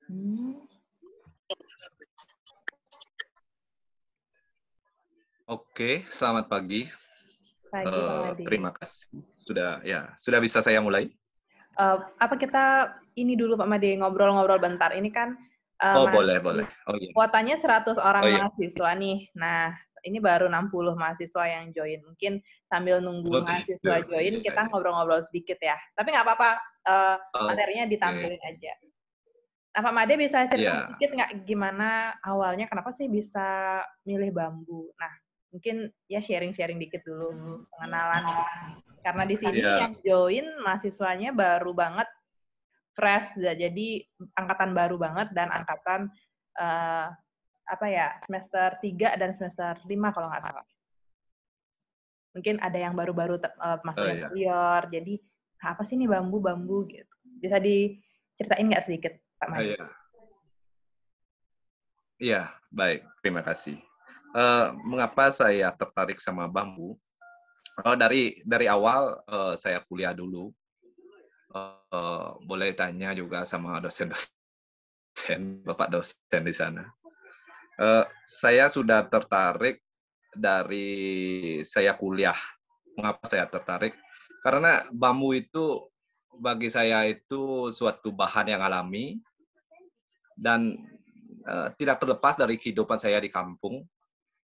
Hmm. Oke, selamat pagi. Pagi Pak Made. Terima kasih. Sudah bisa saya mulai? Apa kita ini dulu Pak Made ngobrol-ngobrol bentar. Ini kan Oh, boleh, boleh. masih Oh iya. kuotanya 100 Oh orang iya. mahasiswa nih. Nah, ini baru 60 mahasiswa yang join. Mungkin sambil nunggu Oh gitu. mahasiswa join, Iya, kita iya. ngobrol-ngobrol sedikit ya. Tapi nggak apa-apa, materinya Oke. ditampilin aja. Nah, Pak Made bisa cerita Iya. sedikit nggak gimana awalnya, kenapa sih bisa milih bambu? Nah, mungkin ya sharing-sharing dikit dulu, pengenalan. Karena di sini Iya. yang join mahasiswanya baru banget, fresh, jadi angkatan baru banget dan angkatan semester 3 dan semester 5 kalau nggak salah. Mungkin ada yang baru-baru masuk Oh iya. interior, jadi apa sih ini bambu gitu. Bisa diceritain nggak sedikit, Pak Oh Made? iya. Iya, baik. Terima kasih. Mengapa saya tertarik sama bambu? Dari awal saya kuliah dulu. Boleh tanya juga sama dosen, Bapak dosen di sana. Saya sudah tertarik dari saya kuliah. Mengapa saya tertarik? Karena bambu itu bagi saya itu suatu bahan yang alami dan tidak terlepas dari kehidupan saya di kampung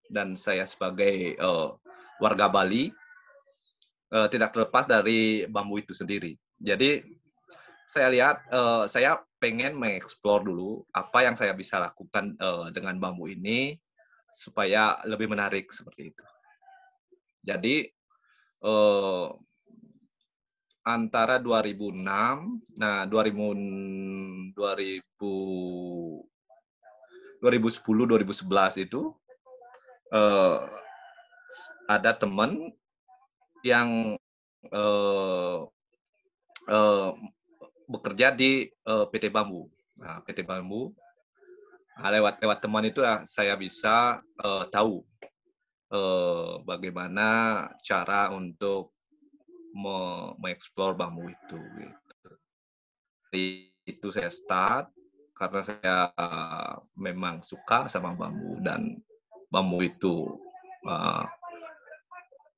dan saya sebagai warga Bali tidak terlepas dari bambu itu sendiri. Jadi saya lihat saya pengen mengeksplor dulu apa yang saya bisa lakukan dengan bambu ini supaya lebih menarik seperti itu. Jadi antara 2006, nah 2010-2011 itu ada teman yang bekerja di PT Bambu. Nah, PT Bambu, lewat teman itu saya bisa tahu bagaimana cara untuk mengeksplor bambu itu. Gitu. Dari itu saya start karena saya memang suka sama bambu dan bambu itu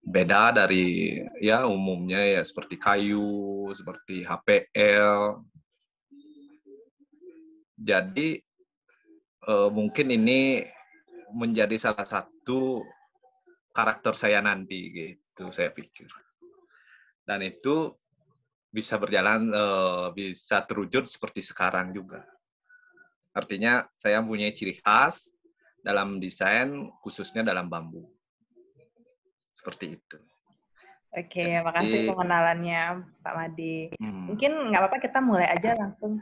beda dari ya umumnya ya seperti kayu, seperti HPL. Jadi mungkin ini menjadi salah satu karakter saya nanti gitu saya pikir. Dan itu bisa berjalan, bisa terwujud seperti sekarang juga. Artinya saya punya ciri khas dalam desain, khususnya dalam bambu. Seperti itu. Oke, makasih Jadi, pengenalannya, Pak Made. Mungkin nggak apa-apa kita mulai aja langsung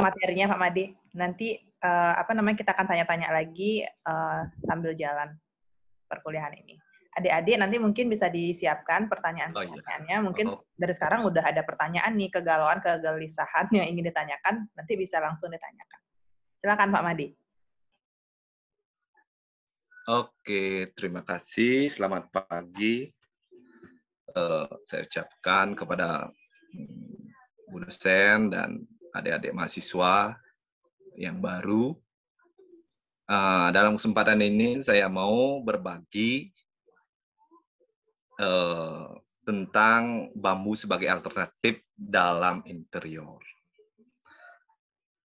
materinya, Pak Made. Nanti kita akan tanya-tanya lagi sambil jalan perkuliahan ini. Adik-adik nanti mungkin bisa disiapkan pertanyaan-pertanyaannya. Mungkin dari sekarang udah ada pertanyaan nih, kegalauan, kegelisahan yang ingin ditanyakan, nanti bisa langsung ditanyakan. Silakan Pak Made. Oke, terima kasih. Selamat pagi. Saya ucapkan kepada Bu dosen dan adik-adik mahasiswa yang baru. Dalam kesempatan ini saya mau berbagi tentang bambu sebagai alternatif dalam interior.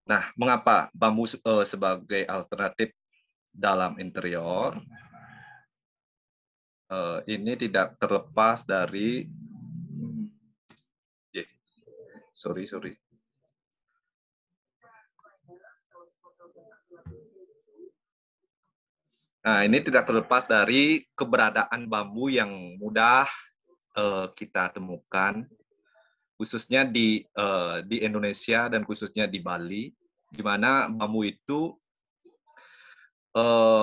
Nah, mengapa bambu sebagai alternatif dalam interior? Ini tidak terlepas dari sorry. Nah, ini tidak terlepas dari keberadaan bambu yang mudah kita temukan, khususnya di Indonesia dan khususnya di Bali, di mana bambu itu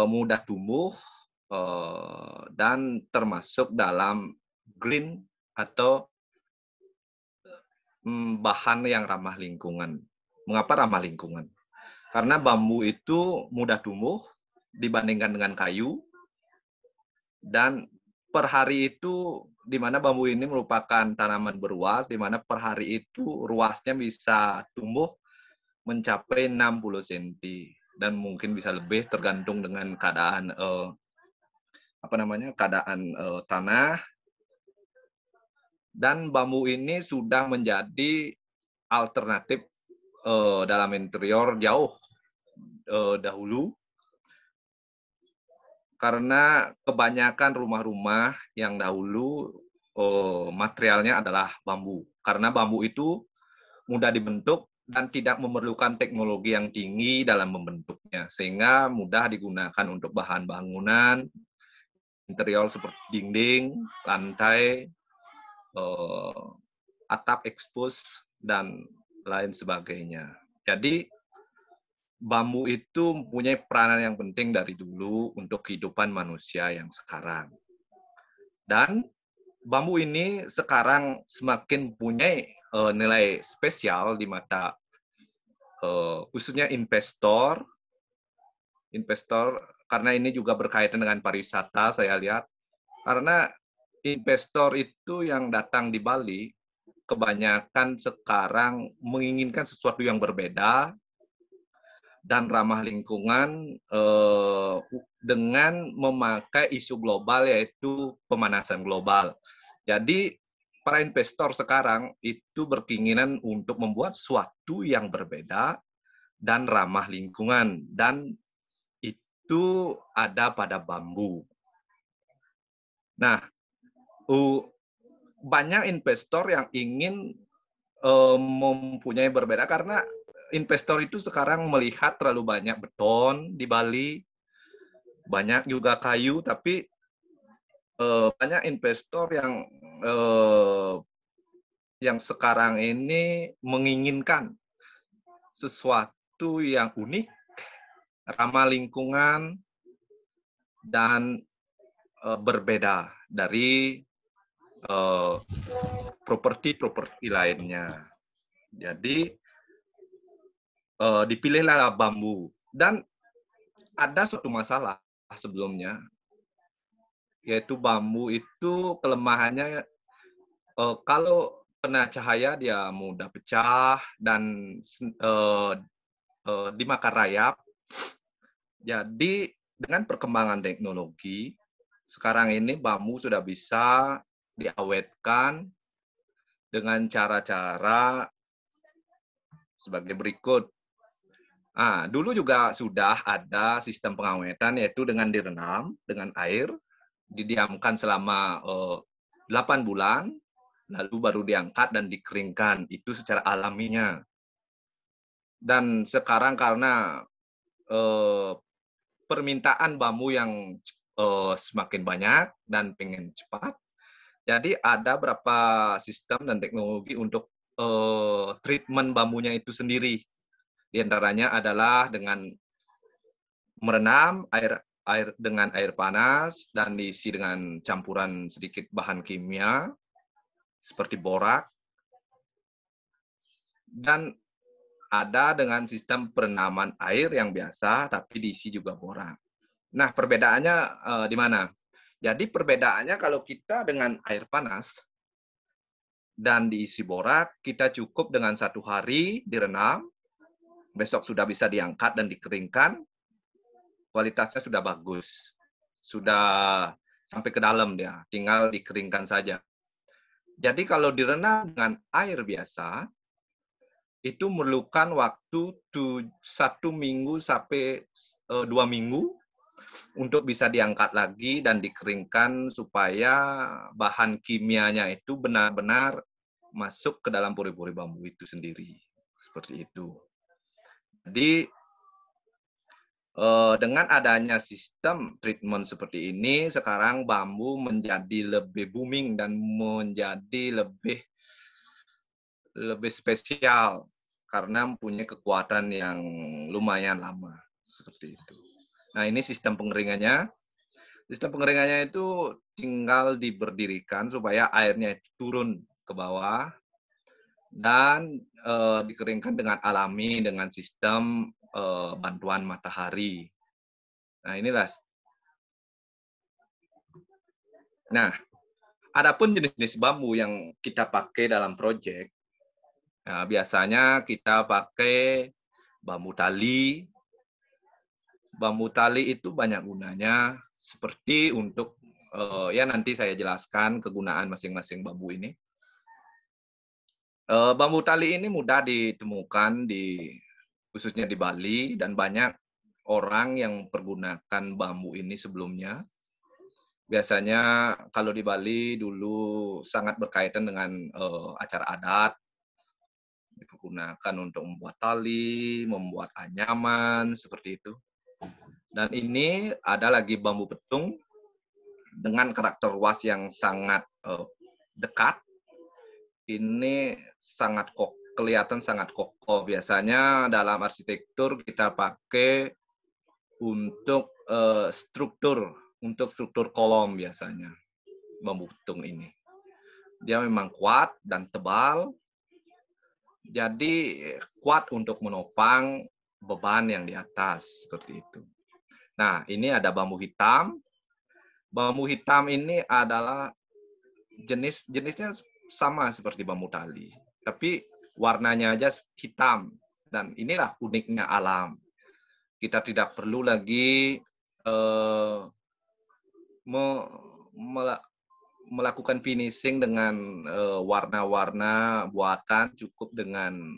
mudah tumbuh dan termasuk dalam green atau bahan yang ramah lingkungan. Mengapa ramah lingkungan? Karena bambu itu mudah tumbuh dibandingkan dengan kayu, dan per hari itu di mana bambu ini merupakan tanaman beruas, di mana per hari itu ruasnya bisa tumbuh mencapai 60 cm dan mungkin bisa lebih tergantung dengan keadaan tanah. Dan bambu ini sudah menjadi alternatif dalam interior jauh dahulu, karena kebanyakan rumah-rumah yang dahulu materialnya adalah bambu. Karena bambu itu mudah dibentuk dan tidak memerlukan teknologi yang tinggi dalam membentuknya, sehingga mudah digunakan untuk bahan bangunan, interior seperti dinding, lantai, atap ekspos, dan lain sebagainya. Jadi, bambu itu mempunyai peranan yang penting dari dulu untuk kehidupan manusia yang sekarang. Dan bambu ini sekarang semakin punya nilai spesial di mata khususnya investor, karena ini juga berkaitan dengan pariwisata, saya lihat. Karena investor itu yang datang di Bali, kebanyakan sekarang menginginkan sesuatu yang berbeda dan ramah lingkungan dengan memakai isu global, yaitu pemanasan global. Jadi, para investor sekarang itu berkeinginan untuk membuat sesuatu yang berbeda dan ramah lingkungan, dan itu ada pada bambu. Nah, banyak investor yang ingin mempunyai berbeda karena investor itu sekarang melihat terlalu banyak beton di Bali, banyak juga kayu, tapi banyak investor yang sekarang ini menginginkan sesuatu yang unik, ramah lingkungan, dan berbeda dari properti-properti lainnya. Jadi, dipilihlah bambu. Dan ada suatu masalah sebelumnya, yaitu bambu itu kelemahannya kalau kena cahaya dia mudah pecah dan dimakan rayap. Jadi dengan perkembangan teknologi, sekarang ini bambu sudah bisa diawetkan dengan cara-cara sebagai berikut. Dulu juga sudah ada sistem pengawetan, yaitu dengan direndam dengan air, didiamkan selama 8 bulan, lalu baru diangkat dan dikeringkan. Itu secara alaminya. Dan sekarang karena permintaan bambu yang semakin banyak dan pengen cepat, jadi ada beberapa sistem dan teknologi untuk treatment bambunya itu sendiri. Di antaranya adalah dengan merendam air dengan air panas dan diisi dengan campuran sedikit bahan kimia seperti borak, dan ada dengan sistem perendaman air yang biasa tapi diisi juga borak. Nah, perbedaannya di mana? Jadi perbedaannya kalau kita dengan air panas dan diisi borak, kita cukup dengan 1 hari direndam, besok sudah bisa diangkat dan dikeringkan, kualitasnya sudah bagus. Sudah sampai ke dalam dia, tinggal dikeringkan saja. Jadi kalau direndam dengan air biasa, itu memerlukan waktu 1 minggu sampai 2 minggu untuk bisa diangkat lagi dan dikeringkan supaya bahan kimianya itu benar-benar masuk ke dalam pori-pori bambu itu sendiri. Seperti itu. Jadi, dengan adanya sistem treatment seperti ini, sekarang bambu menjadi lebih booming dan menjadi lebih spesial karena mempunyai kekuatan yang lumayan lama. Seperti itu. Nah, ini sistem pengeringannya. Sistem pengeringannya itu tinggal diberdirikan supaya airnya itu turun ke bawah dan dikeringkan dengan alami dengan sistem bantuan matahari. Nah, inilah. Nah, adapun jenis-jenis bambu yang kita pakai dalam proyek, biasanya kita pakai bambu tali. Bambu tali itu banyak gunanya, seperti untuk ya nanti saya jelaskan kegunaan masing-masing bambu ini. Bambu tali ini mudah ditemukan khususnya di Bali, dan banyak orang yang pergunakan bambu ini sebelumnya. Biasanya kalau di Bali dulu sangat berkaitan dengan acara adat, digunakan untuk membuat tali, membuat anyaman, seperti itu. Dan ini ada lagi bambu petung dengan karakter ruas yang sangat dekat. Ini sangat kelihatan sangat kokoh. Biasanya dalam arsitektur kita pakai untuk struktur kolom biasanya bambu petung ini. Dia memang kuat dan tebal, jadi kuat untuk menopang beban yang di atas, seperti itu. Nah, ini ada bambu hitam. Bambu hitam ini adalah jenisnya sama seperti bambu tali, tapi warnanya aja hitam. Dan inilah uniknya alam. Kita tidak perlu lagi melakukan finishing dengan warna-warna buatan, cukup dengan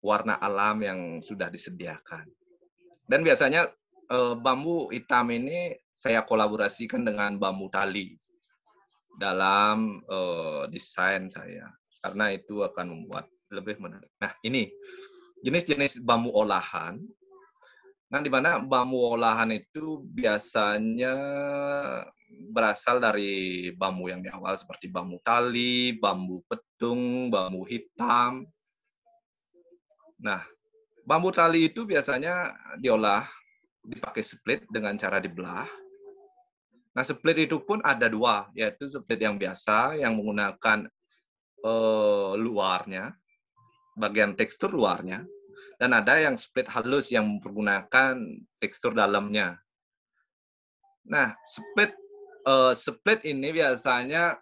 warna alam yang sudah disediakan. Dan biasanya bambu hitam ini saya kolaborasikan dengan bambu tali dalam desain saya, karena itu akan membuat lebih menarik. Nah, ini jenis-jenis bambu olahan. Nah, di mana bambu olahan itu biasanya berasal dari bambu yang di awal seperti bambu tali, bambu petung, bambu hitam. Nah, bambu tali itu biasanya diolah, dipakai split dengan cara dibelah. Nah, split itu pun ada dua, yaitu split yang biasa yang menggunakan luarnya, bagian tekstur luarnya, dan ada yang split halus yang mempergunakan tekstur dalamnya. Nah, split ini biasanya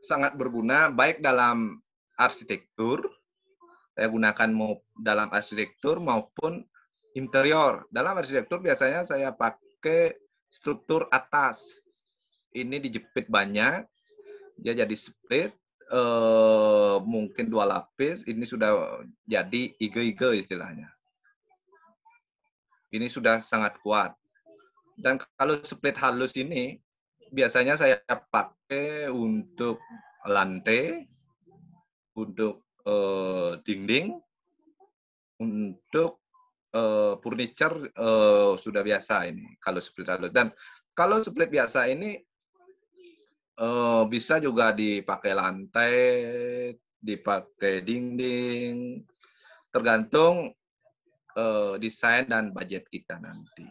sangat berguna baik dalam arsitektur, saya gunakan dalam arsitektur maupun interior. Dalam arsitektur biasanya saya pakai struktur atas. Ini dijepit banyak, dia jadi split, mungkin 2 lapis, ini sudah jadi ige-ige istilahnya. Ini sudah sangat kuat. Dan kalau split halus ini, biasanya saya pakai untuk lantai, untuk dinding, untuk furniture sudah biasa ini, kalau split halus. Dan kalau split biasa ini bisa juga dipakai lantai, dipakai dinding, tergantung desain dan budget kita nanti.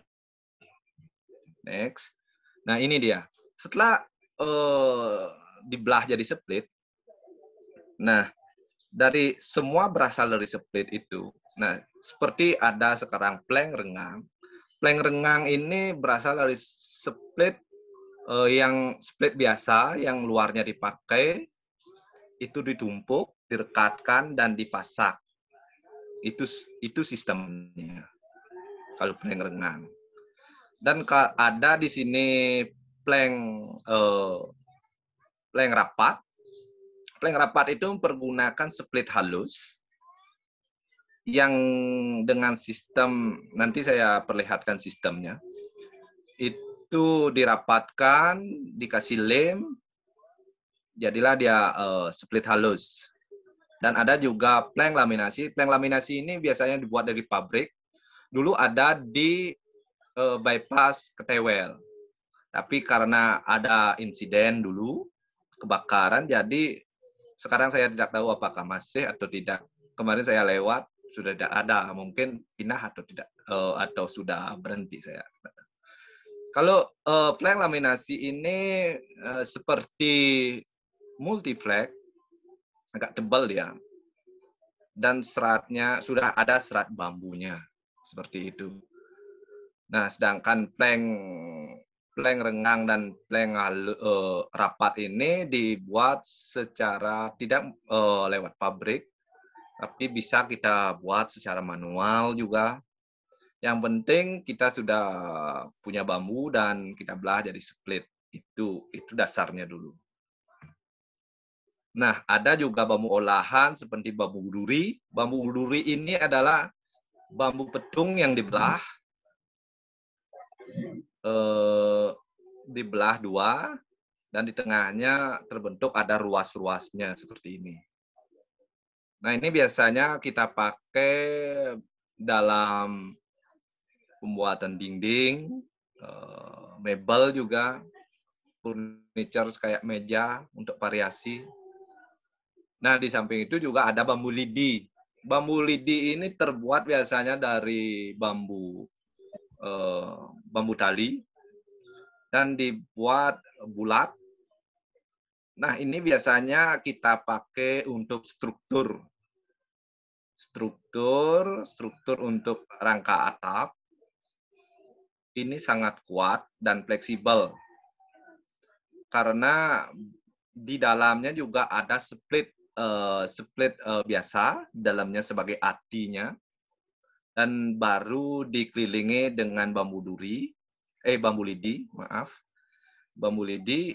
Next. Nah, ini dia. Setelah dibelah jadi split, nah, dari semua berasal dari split itu. Nah, seperti ada sekarang plank rengang. Plank rengang ini berasal dari split yang split biasa, yang luarnya dipakai, itu ditumpuk, direkatkan, dan dipasak. Itu sistemnya, kalau plank rengang. Dan ada di sini plank rapat. Plank rapat itu mempergunakan split halus yang dengan sistem, nanti saya perlihatkan sistemnya. Itu dirapatkan, dikasih lem, jadilah dia split halus. Dan ada juga plank laminasi. Plank laminasi ini biasanya dibuat dari pabrik. Dulu ada di bypass Ketewel. Tapi karena ada insiden dulu, kebakaran, jadi sekarang saya tidak tahu apakah masih atau tidak. Kemarin saya lewat, sudah tidak ada. Mungkin pindah atau tidak, atau sudah berhenti saya. Kalau plank laminasi ini seperti multiflex, agak tebal dia. Dan seratnya, sudah ada serat bambunya. Seperti itu. Nah, sedangkan plank rengang dan plank rapat ini dibuat secara tidak lewat pabrik, Tapi bisa kita buat secara manual juga. Yang penting kita sudah punya bambu dan kita belah jadi split. Itu dasarnya dulu. Nah, ada juga bambu olahan seperti bambu duri. Bambu duri ini adalah bambu petung yang dibelah dua, dan di tengahnya terbentuk ada ruas-ruasnya seperti ini. Nah, ini biasanya kita pakai dalam pembuatan dinding, mebel juga, furniture kayak meja untuk variasi. Nah, di samping itu juga ada bambu lidi. Bambu lidi ini terbuat biasanya dari bambu tali dan dibuat bulat. Nah, ini biasanya kita pakai untuk struktur untuk rangka atap. Ini sangat kuat dan fleksibel karena di dalamnya juga ada split biasa, dalamnya sebagai atinya, dan baru dikelilingi dengan bambu lidi,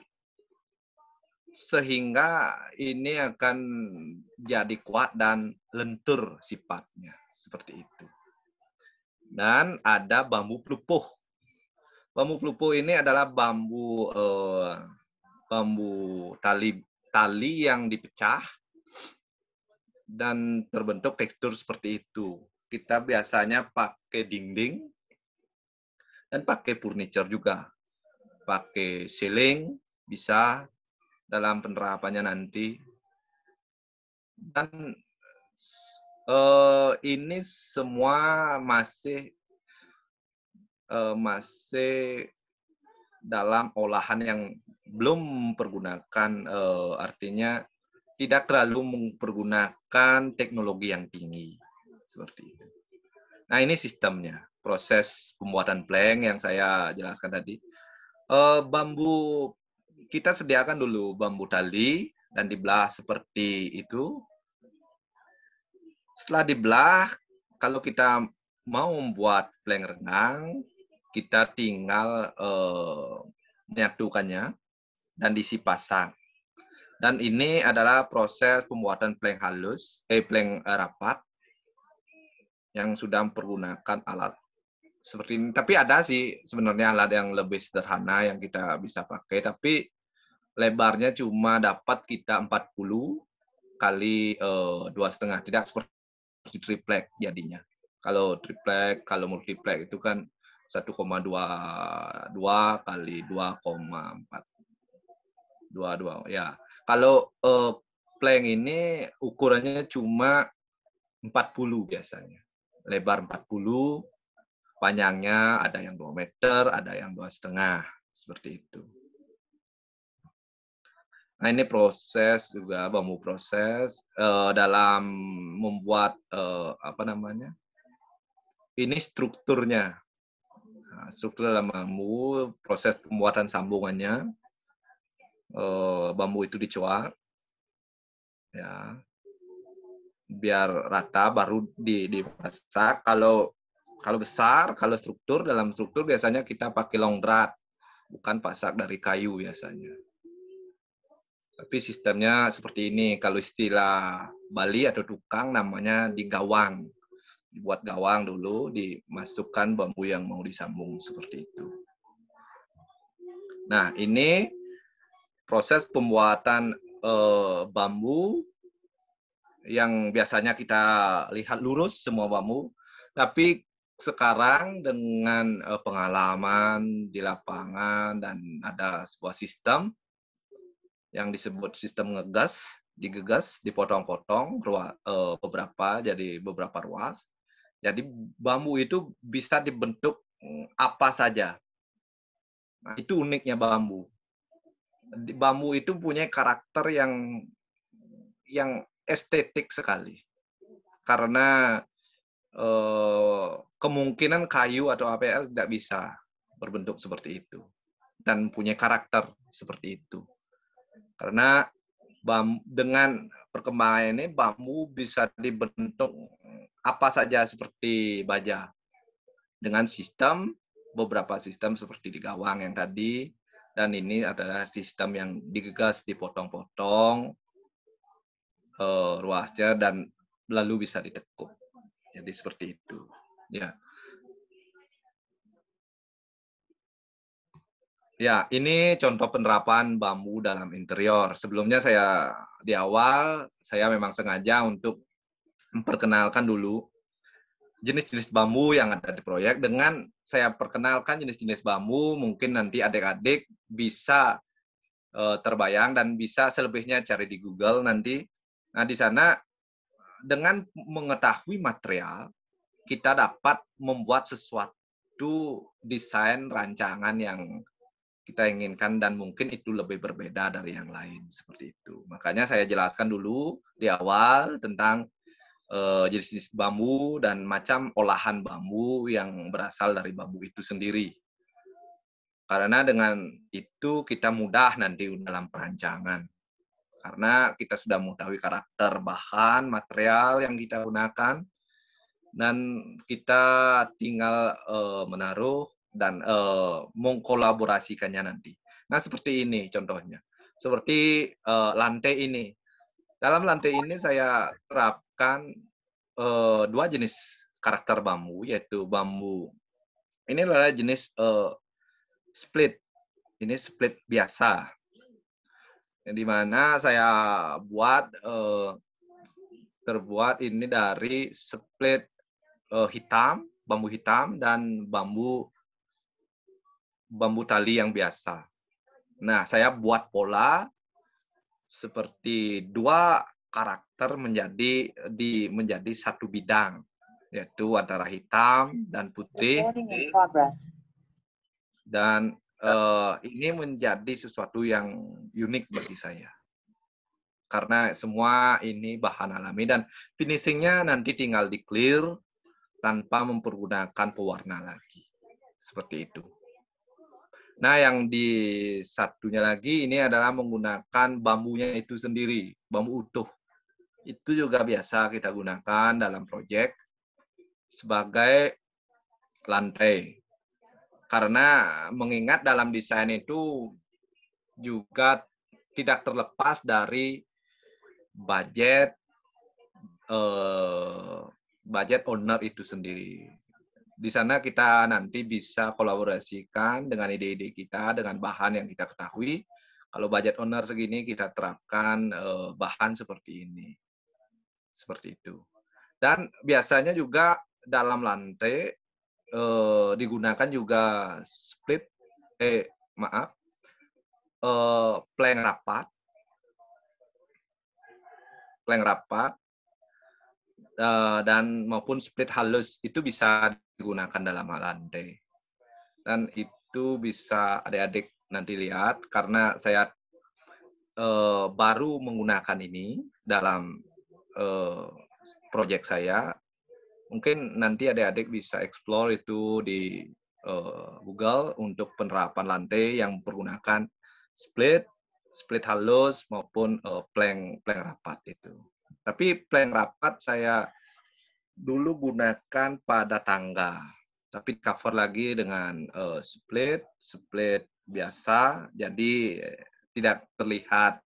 sehingga ini akan jadi kuat dan lentur sifatnya, seperti itu. Dan ada bambu pelupuh. Bambu pelupuh ini adalah bambu tali yang dipecah dan terbentuk tekstur seperti itu. Kita biasanya pakai dinding dan pakai furniture juga. Pakai ceiling bisa dalam penerapannya nanti. Dan ini semua masih dalam olahan yang belum mempergunakan, artinya tidak terlalu mempergunakan teknologi yang tinggi, seperti itu. Nah, ini sistemnya, proses pembuatan plank yang saya jelaskan tadi. Bambu, kita sediakan dulu bambu tali dan dibelah seperti itu. Setelah dibelah, kalau kita mau membuat plank renang, kita tinggal menyatukannya dan diisi pasang. Dan ini adalah proses pembuatan plank rapat yang sudah mempergunakan alat seperti ini. Tapi ada sih sebenarnya alat yang lebih sederhana yang kita bisa pakai, tapi lebarnya cuma dapat kita 40 kali 2,5, tidak seperti triplek jadinya. Kalau multiplek itu kan 1,22 kali 2,422 ya. Kalau plank ini ukurannya cuma 40 biasanya. Lebar 40, panjangnya ada yang 2 meter, ada yang 2,5, seperti itu. Nah, ini proses juga, bambu proses dalam membuat ini strukturnya. Nah, struktur dalam bambu, proses pembuatan sambungannya, bambu itu dicuak, ya, biar rata, baru dipasak. Kalau besar, kalau dalam struktur biasanya kita pakai long drat, bukan pasak dari kayu biasanya. Tapi sistemnya seperti ini. Kalau istilah Bali atau tukang namanya digawang. Dibuat gawang dulu, dimasukkan bambu yang mau disambung seperti itu. Nah, ini proses pembuatan bambu yang biasanya kita lihat lurus semua bambu, tapi sekarang dengan pengalaman di lapangan dan ada sebuah sistem yang disebut sistem digegas, dipotong-potong beberapa ruas. Jadi bambu itu bisa dibentuk apa saja. Nah, itu uniknya bambu. Bambu itu punya karakter yang estetik sekali. Karena kemungkinan kayu atau APL tidak bisa berbentuk seperti itu. Dan punya karakter seperti itu. Karena dengan perkembangan ini bambu bisa dibentuk apa saja seperti baja dengan beberapa sistem seperti di gawang yang tadi, dan ini adalah sistem yang digegas, dipotong-potong ruasnya dan lalu bisa ditekuk. Jadi seperti itu. Ya. Ya, ini contoh penerapan bambu dalam interior. Sebelumnya di awal saya memang sengaja untuk memperkenalkan dulu jenis-jenis bambu yang ada di proyek. Dengan saya perkenalkan jenis-jenis bambu, mungkin nanti adik-adik bisa terbayang dan bisa selebihnya cari di Google nanti. Nah, di sana dengan mengetahui material, kita dapat membuat sesuatu desain rancangan yang kita inginkan dan mungkin itu lebih berbeda dari yang lain seperti itu. Makanya saya jelaskan dulu di awal tentang jenis-jenis bambu dan macam olahan bambu yang berasal dari bambu itu sendiri. Karena dengan itu kita mudah nanti dalam perancangan. Karena kita sudah mengetahui karakter bahan, material yang kita gunakan, dan kita tinggal menaruh dan mengkolaborasikannya nanti. Nah, seperti ini contohnya. Seperti lantai ini. Dalam lantai ini saya terapkan dua jenis karakter bambu, yaitu bambu. Ini adalah jenis split. Ini split biasa. Di mana saya terbuat ini dari split hitam, bambu hitam, dan bambu tali yang biasa. Nah, saya buat pola seperti dua karakter menjadi satu bidang, yaitu antara hitam dan putih. Dan ini menjadi sesuatu yang unik bagi saya. Karena semua ini bahan alami dan finishingnya nanti tinggal di clear tanpa mempergunakan pewarna lagi. Seperti itu. Nah, yang di satunya lagi ini adalah menggunakan bambunya itu sendiri, bambu utuh. Itu juga biasa kita gunakan dalam proyek sebagai lantai. Karena mengingat dalam desain itu juga tidak terlepas dari budget owner itu sendiri. Di sana kita nanti bisa kolaborasikan dengan ide-ide kita, dengan bahan yang kita ketahui. Kalau budget owner segini, kita terapkan bahan seperti ini. Seperti itu. Dan biasanya juga dalam lantai digunakan juga plank rapat, dan maupun split halus itu bisa digunakan dalam lantai. Dan itu bisa adik-adik nanti lihat karena saya baru menggunakan ini dalam proyek saya. Mungkin nanti adik-adik bisa explore itu di Google untuk penerapan lantai yang menggunakan split halus maupun plank rapat itu. Tapi plank rapat saya dulu gunakan pada tangga, tapi cover lagi dengan split biasa, jadi tidak terlihat.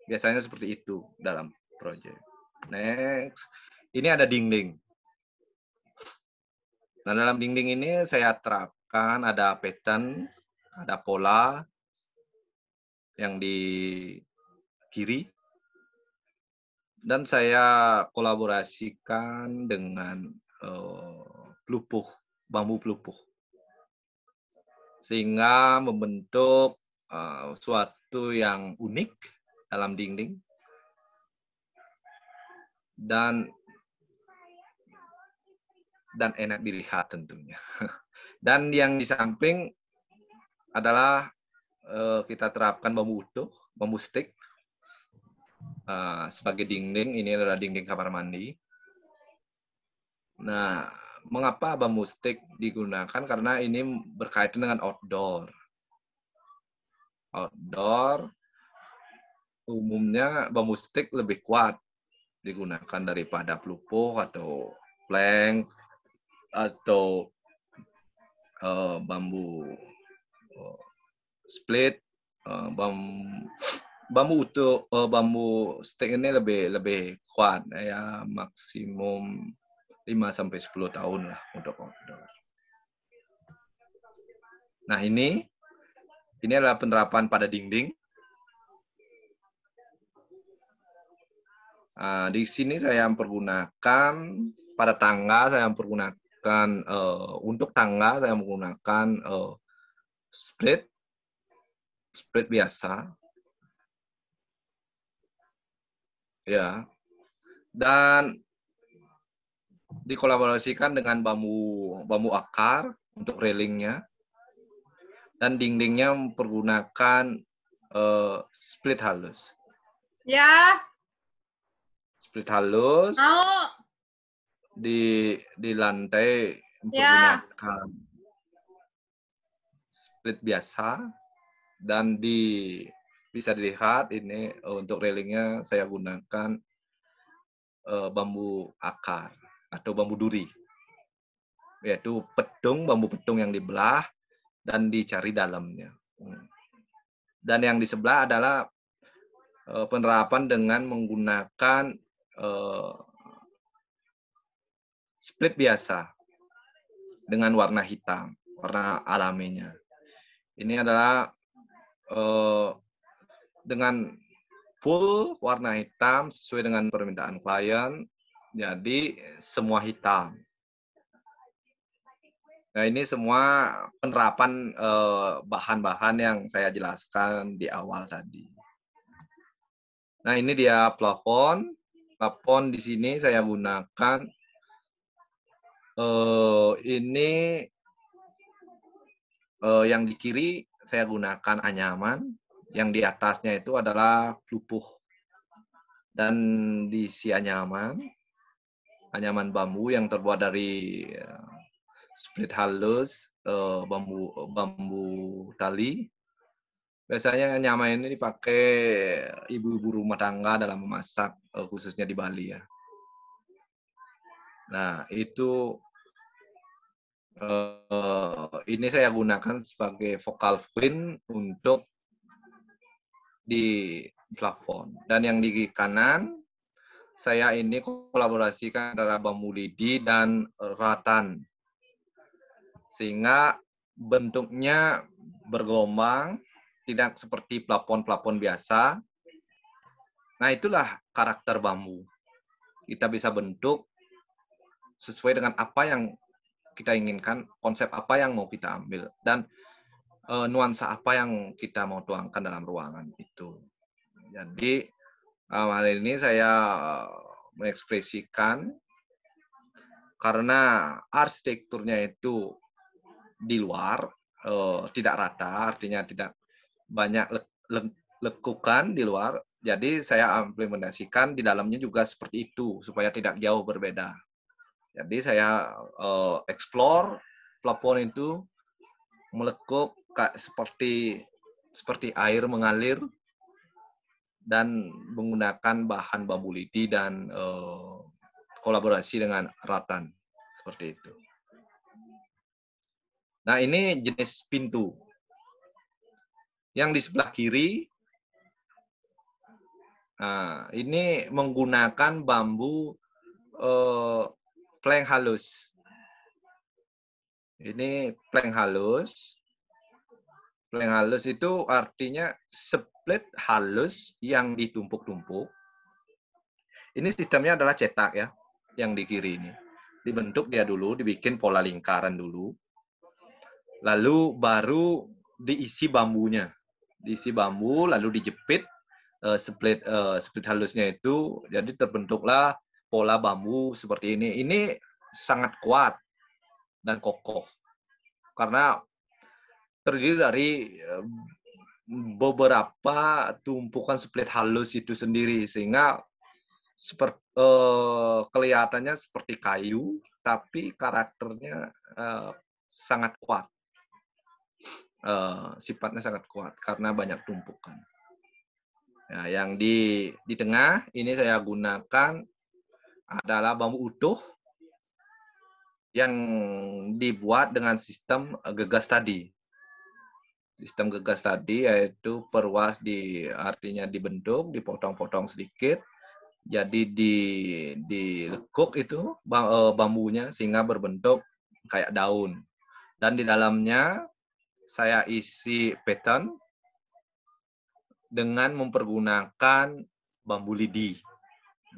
Biasanya seperti itu dalam proyek. Next, ini ada dinding. Nah, dalam dinding ini saya terapkan ada pattern, ada pola yang di kiri, dan saya kolaborasikan dengan bambu pelupuh, sehingga membentuk suatu yang unik dalam dinding dan enak dilihat tentunya. Dan yang di samping adalah kita terapkan bambu utuh, bambu stick sebagai dinding. Ini adalah dinding kamar mandi. Nah, mengapa bambu stick digunakan? Karena ini berkaitan dengan outdoor. Outdoor umumnya bambu stick lebih kuat digunakan daripada pelupuh atau plank atau bambu split, bambu utuh, bambu stick ini lebih kuat ya, maksimum 5-10 tahun lah untuk outdoor. Nah, ini adalah penerapan pada dinding. Di sini saya mempergunakan pada tangga, saya mempergunakan untuk tangga saya menggunakan split biasa, ya, dan dikolaborasikan dengan bambu akar untuk railingnya, dan dindingnya mempergunakan split halus. Ya. Split halus. Mau. Di lantai menggunakan split biasa, dan bisa dilihat ini untuk railingnya saya gunakan bambu akar atau bambu duri, yaitu bambu petung yang dibelah dan dicari dalamnya. Dan yang di sebelah adalah penerapan dengan menggunakan split biasa dengan warna hitam, warna alaminya. Ini adalah dengan full warna hitam sesuai dengan permintaan klien, jadi semua hitam. Nah, ini semua penerapan bahan-bahan yang saya jelaskan di awal tadi. Nah, ini dia plafon. Plafon di sini saya gunakan ini yang di kiri saya gunakan anyaman, yang di atasnya itu adalah pelupuh. Dan di si anyaman bambu yang terbuat dari split halus, bambu tali. Biasanya anyaman ini dipakai ibu-ibu rumah tangga dalam memasak, khususnya di Bali ya. Nah, itu ini saya gunakan sebagai focal point untuk di plafon. Dan yang di kanan, saya ini kolaborasikan antara bambu lidi dan rattan. Sehingga bentuknya bergelombang, tidak seperti plafon-plafon biasa. Nah, itulah karakter bambu. Kita bisa bentuk sesuai dengan apa yang kita inginkan, konsep apa yang mau kita ambil, dan nuansa apa yang kita mau tuangkan dalam ruangan itu. Jadi, hal ini saya mengekspresikan karena arsitekturnya itu di luar, tidak rata, artinya tidak banyak lekukan di luar. Jadi saya implementasikan di dalamnya juga seperti itu, supaya tidak jauh berbeda. Jadi saya explore plafon itu melekuk seperti air mengalir, dan menggunakan bahan bambu lidi dan kolaborasi dengan rattan seperti itu. Nah, ini jenis pintu. Yang di sebelah kiri, ini menggunakan bambu plank halus. Ini plank halus. Plank halus itu artinya split halus yang ditumpuk-tumpuk. Ini sistemnya adalah cetak ya, yang di kiri ini. Dibentuk dia dulu, dibikin pola lingkaran dulu. Lalu baru diisi bambunya. Diisi bambu, lalu dijepit split halusnya itu, jadi terbentuklah pola bambu seperti ini. Ini sangat kuat dan kokoh karena terdiri dari beberapa tumpukan split halus itu sendiri, sehingga kelihatannya seperti kayu, tapi karakternya sangat kuat. Sifatnya sangat kuat karena banyak tumpukan. Nah, yang di tengah ini saya gunakan adalah bambu utuh yang dibuat dengan sistem gegas tadi. Sistem gegas tadi yaitu perwas artinya dibentuk, dipotong-potong sedikit, jadi dilekuk itu bambunya sehingga berbentuk kayak daun. Dan di dalamnya saya isi pattern dengan mempergunakan bambu lidi.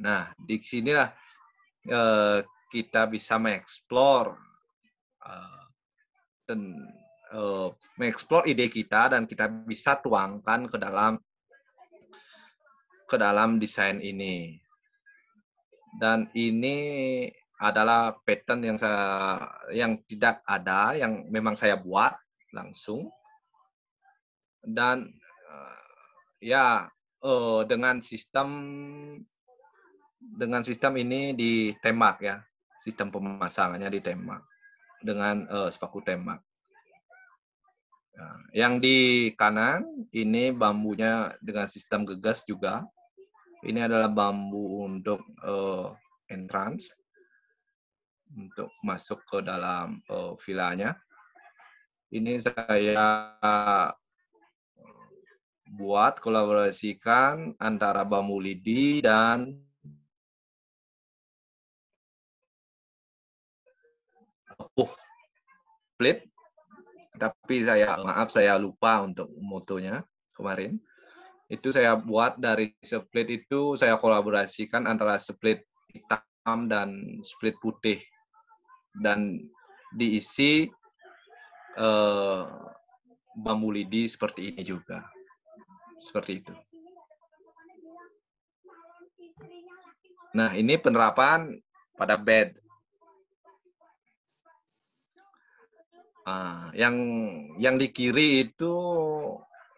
Nah, di sinilah kita bisa mengeksplor dan mengeksplor ide kita dan kita bisa tuangkan ke dalam desain ini. Dan ini adalah pattern yang tidak ada, yang memang saya buat langsung. Dan ya dengan sistem ini ditembak ya, sistem pemasangannya ditembak dengan sepaku tembak. Nah, yang di kanan ini bambunya dengan sistem gegas juga. Ini adalah bambu untuk entrance, untuk masuk ke dalam vilanya. Ini saya buat kolaborasikan antara bambu lidi dan split. Tapi saya lupa untuk motonya kemarin. Itu saya buat dari split itu saya kolaborasikan antara split hitam dan split putih dan diisi bambu lidi seperti ini juga, seperti itu. Nah, ini penerapan pada bed. Yang di kiri itu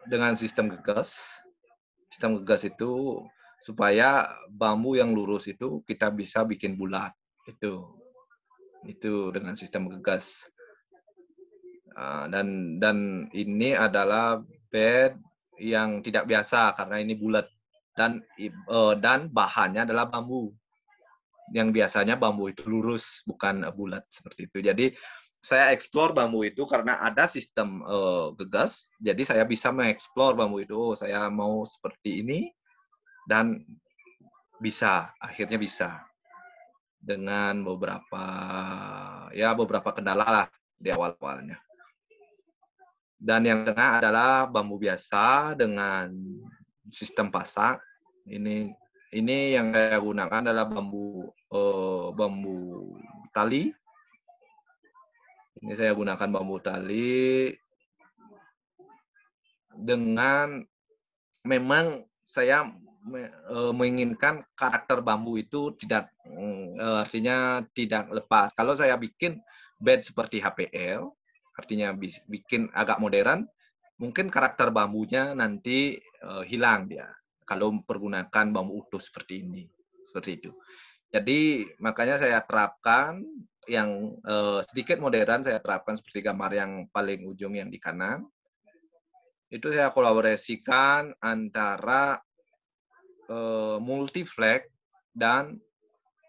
dengan sistem gegas. Sistem gegas itu supaya bambu yang lurus itu kita bisa bikin bulat. Itu dengan sistem gegas. Dan ini adalah bed yang tidak biasa karena ini bulat dan bahannya adalah bambu. Yang biasanya bambu itu lurus bukan bulat seperti itu. Jadi saya eksplor bambu itu karena ada sistem gegas, jadi saya bisa mengeksplor bambu itu. Oh, saya mau seperti ini dan akhirnya bisa dengan beberapa kendala lah di awal-awalnya. Dan yang tengah adalah bambu biasa dengan sistem pasak. Ini yang saya gunakan adalah bambu tali. Ini saya gunakan bambu tali dengan memang saya menginginkan karakter bambu itu artinya tidak lepas. Kalau saya bikin bed seperti HPL, artinya bikin agak modern, mungkin karakter bambunya nanti hilang dia kalau mempergunakan bambu utuh seperti ini, seperti itu. Jadi makanya saya terapkan yang sedikit modern, saya terapkan seperti gambar yang paling ujung yang di kanan. Itu saya kolaborasikan antara multiflag dan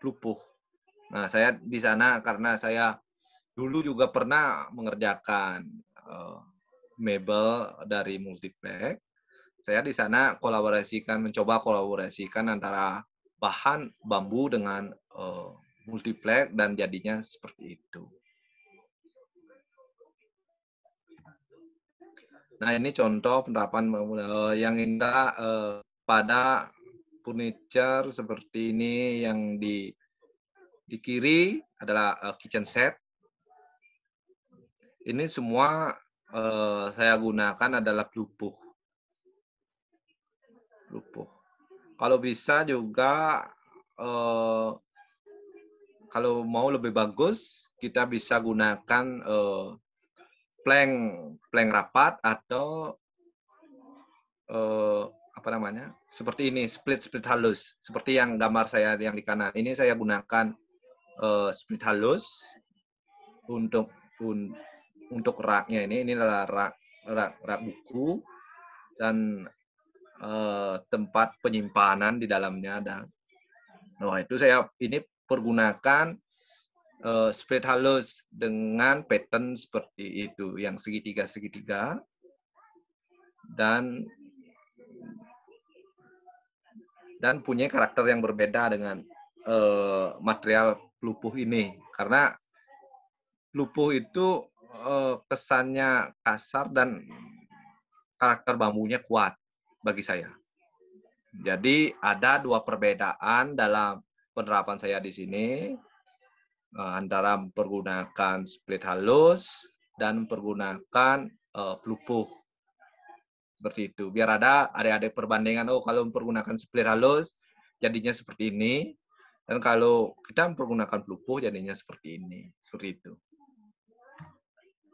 plupuh. Nah, saya di sana karena saya dulu juga pernah mengerjakan mebel dari multiflag. Saya di sana mencoba kolaborasikan antara bahan bambu dengan multiflag dan jadinya seperti itu. Nah, ini contoh penerapan yang indah pada furniture seperti ini. Yang di kiri adalah kitchen set. Ini semua saya gunakan adalah plupuh. Kalau bisa juga kalau mau lebih bagus, kita bisa gunakan plank rapat atau seperti ini, split halus, seperti yang gambar saya yang di kanan. Ini saya gunakan split halus untuk raknya ini adalah rak buku, dan tempat penyimpanan di dalamnya. Dan itu saya ini pergunakan split halus dengan pattern seperti itu, yang segitiga-segitiga, dan punya karakter yang berbeda dengan material pelupuh ini, karena pelupuh itu kesannya kasar dan karakter bambunya kuat bagi saya. Jadi ada dua perbedaan dalam penerapan saya di sini antara mempergunakan split halus dan mempergunakan pelupuh. Seperti itu. Biar ada adik-adik perbandingan, oh kalau mempergunakan split halus jadinya seperti ini, dan kalau kita mempergunakan pelupuh jadinya seperti ini. Seperti itu.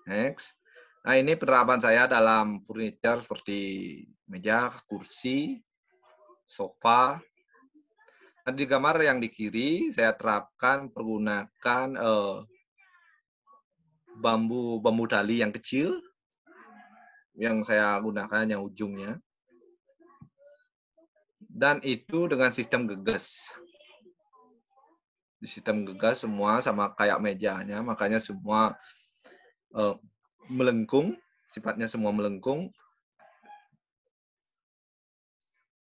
Next. Nah, ini penerapan saya dalam furniture seperti meja, kursi, sofa. Nah, di gambar yang di kiri saya terapkan pergunakan bambu tali yang kecil yang saya gunakan yang ujungnya. Dan itu dengan sistem gegas. Di sistem gegas semua sama kayak mejanya, makanya semua melengkung, sifatnya semua melengkung.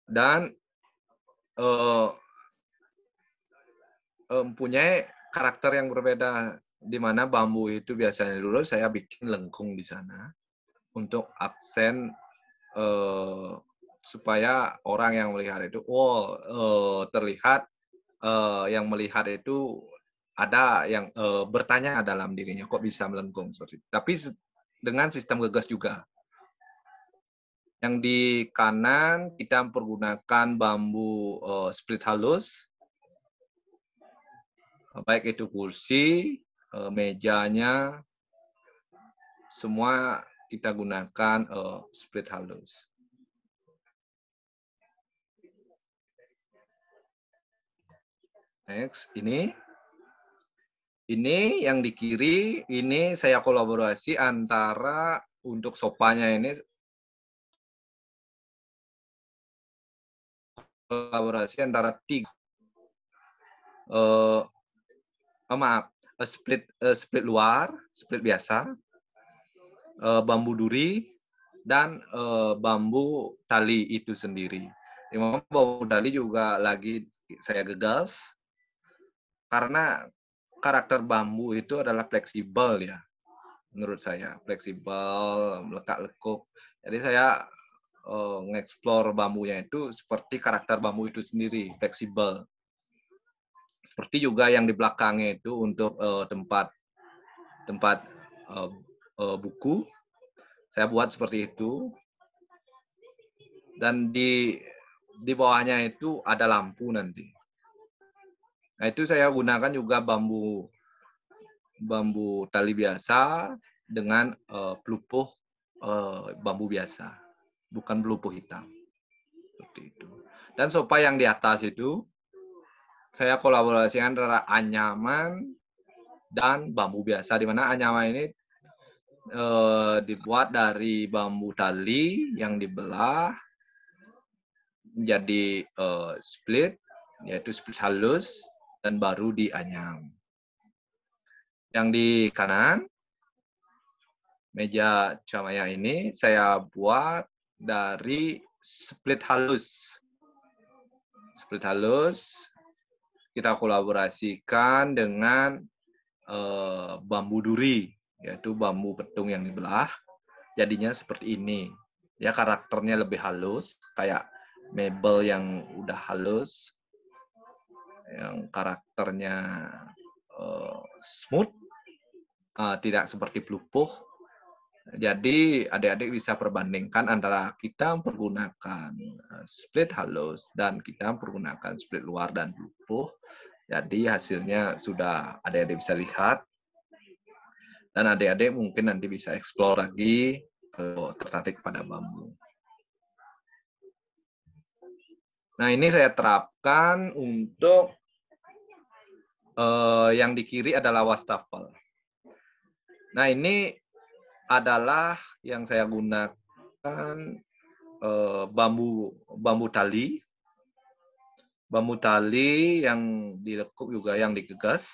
Dan mempunyai karakter yang berbeda, di mana bambu itu biasanya dulu saya bikin lengkung di sana untuk aksen supaya orang yang melihat itu terlihat yang melihat itu ada yang bertanya dalam dirinya kok bisa melengkung seperti itu. Tapi dengan sistem gegas juga. Yang di kanan kita mempergunakan bambu split halus, baik itu kursi, mejanya, semua kita gunakan split halus. Next, ini yang di kiri, ini saya kolaborasi antara untuk sofanya ini kolaborasi antara tiga split luar, split biasa, bambu duri, dan bambu tali itu sendiri. Memang bambu tali juga lagi saya gegas karena karakter bambu itu adalah fleksibel ya, menurut saya fleksibel, lekak-lekuk. Jadi saya nge-explore bambunya itu seperti karakter bambu itu sendiri, fleksibel. Seperti juga yang di belakangnya itu untuk tempat buku, saya buat seperti itu. Dan di bawahnya itu ada lampu nanti. Nah, itu saya gunakan juga bambu tali biasa dengan pelupuh bambu biasa, bukan pelupuh hitam. Seperti itu. Dan sofa yang di atas itu saya kolaborasikan antara anyaman dan bambu biasa, di mana anyaman ini dibuat dari bambu tali yang dibelah menjadi split, yaitu split halus, dan baru dianyam. Yang di kanan, meja camaya ini saya buat dari split halus. Split halus kita kolaborasikan dengan bambu duri, yaitu bambu petung yang dibelah. Jadinya seperti ini. Ya, karakternya lebih halus, kayak mebel yang udah halus, yang karakternya smooth, tidak seperti pelupuh. Jadi adik-adik bisa perbandingkan antara kita mempergunakan split halus dan kita mempergunakan split luar dan pelupuh. Jadi hasilnya sudah adik-adik bisa lihat. Dan adik-adik mungkin nanti bisa explore lagi kalau tertarik pada bambu. Nah, ini saya terapkan untuk yang di kiri adalah wastafel. Nah, ini adalah yang saya gunakan bambu tali yang dilekuk juga yang digegas,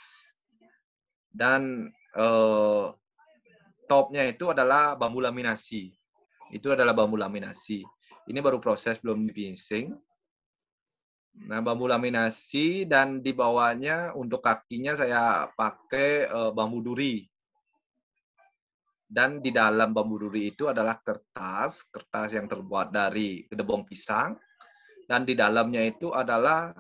dan topnya itu adalah bambu laminasi. Itu adalah bambu laminasi. Ini baru proses, belum di-finishing. Nah, bambu laminasi, dan di bawahnya untuk kakinya saya pakai bambu duri. Dan di dalam bambu duri itu adalah kertas yang terbuat dari gedebong pisang, dan di dalamnya itu adalah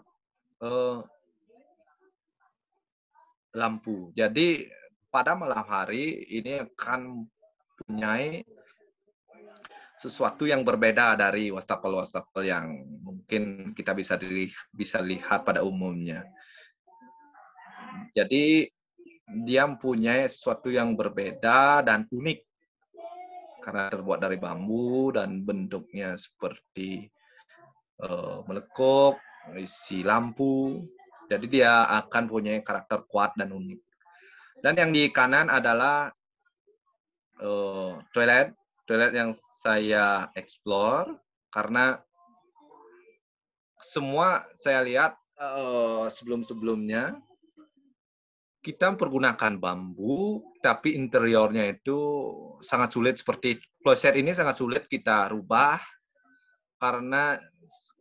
lampu. Jadi pada malam hari ini akan punya sesuatu yang berbeda dari wastafel-wastafel yang mungkin kita bisa lihat pada umumnya. Jadi dia mempunyai sesuatu yang berbeda dan unik karena terbuat dari bambu dan bentuknya seperti melekuk, isi lampu. Jadi dia akan punya karakter kuat dan unik. Dan yang di kanan adalah toilet yang saya explore, karena semua saya lihat sebelum-sebelumnya kita mempergunakan bambu, tapi interiornya itu sangat sulit. Seperti kloset ini sangat sulit kita rubah, karena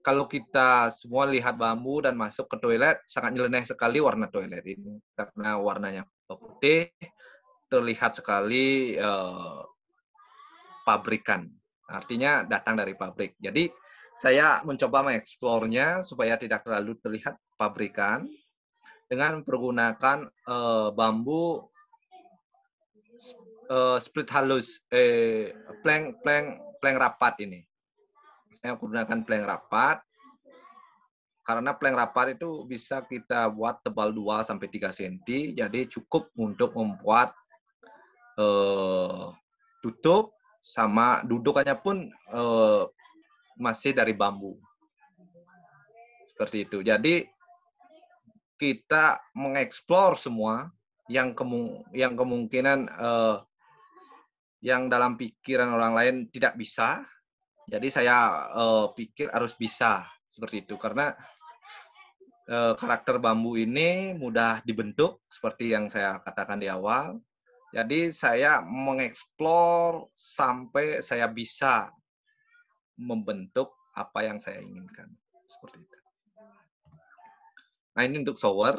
kalau kita semua lihat bambu dan masuk ke toilet, sangat nyeleneh sekali warna toilet ini. Karena warnanya putih, terlihat sekali pabrikan. Artinya datang dari pabrik. Jadi saya mencoba mengeksplornya supaya tidak terlalu terlihat pabrikan dengan menggunakan bambu split halus, plank rapat ini. Saya menggunakan plank rapat karena plank rapat itu bisa kita buat tebal 2-3 cm, jadi cukup untuk membuat tutup, sama dudukannya pun masih dari bambu. Seperti itu. Jadi kita mengeksplor semua yang kemungkinan yang dalam pikiran orang lain tidak bisa. Jadi saya pikir harus bisa seperti itu, karena karakter bambu ini mudah dibentuk seperti yang saya katakan di awal. Jadi saya mengeksplor sampai saya bisa membentuk apa yang saya inginkan. Seperti itu. Nah, ini untuk shower.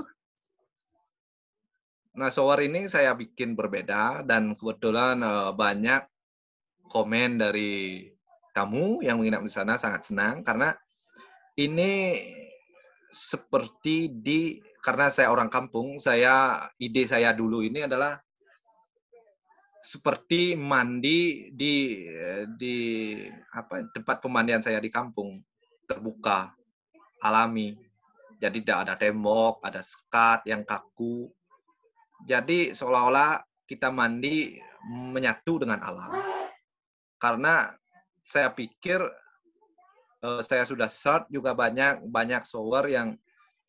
Nah, shower ini saya bikin berbeda, dan kebetulan banyak komen dari kamu yang menginap di sana sangat senang, karena ini seperti karena saya orang kampung, ide saya dulu ini adalah seperti mandi di tempat pemandian saya di kampung, terbuka, alami. Jadi tidak ada tembok, ada sekat yang kaku. Jadi seolah-olah kita mandi menyatu dengan alam. Karena saya pikir saya sudah search juga banyak shower yang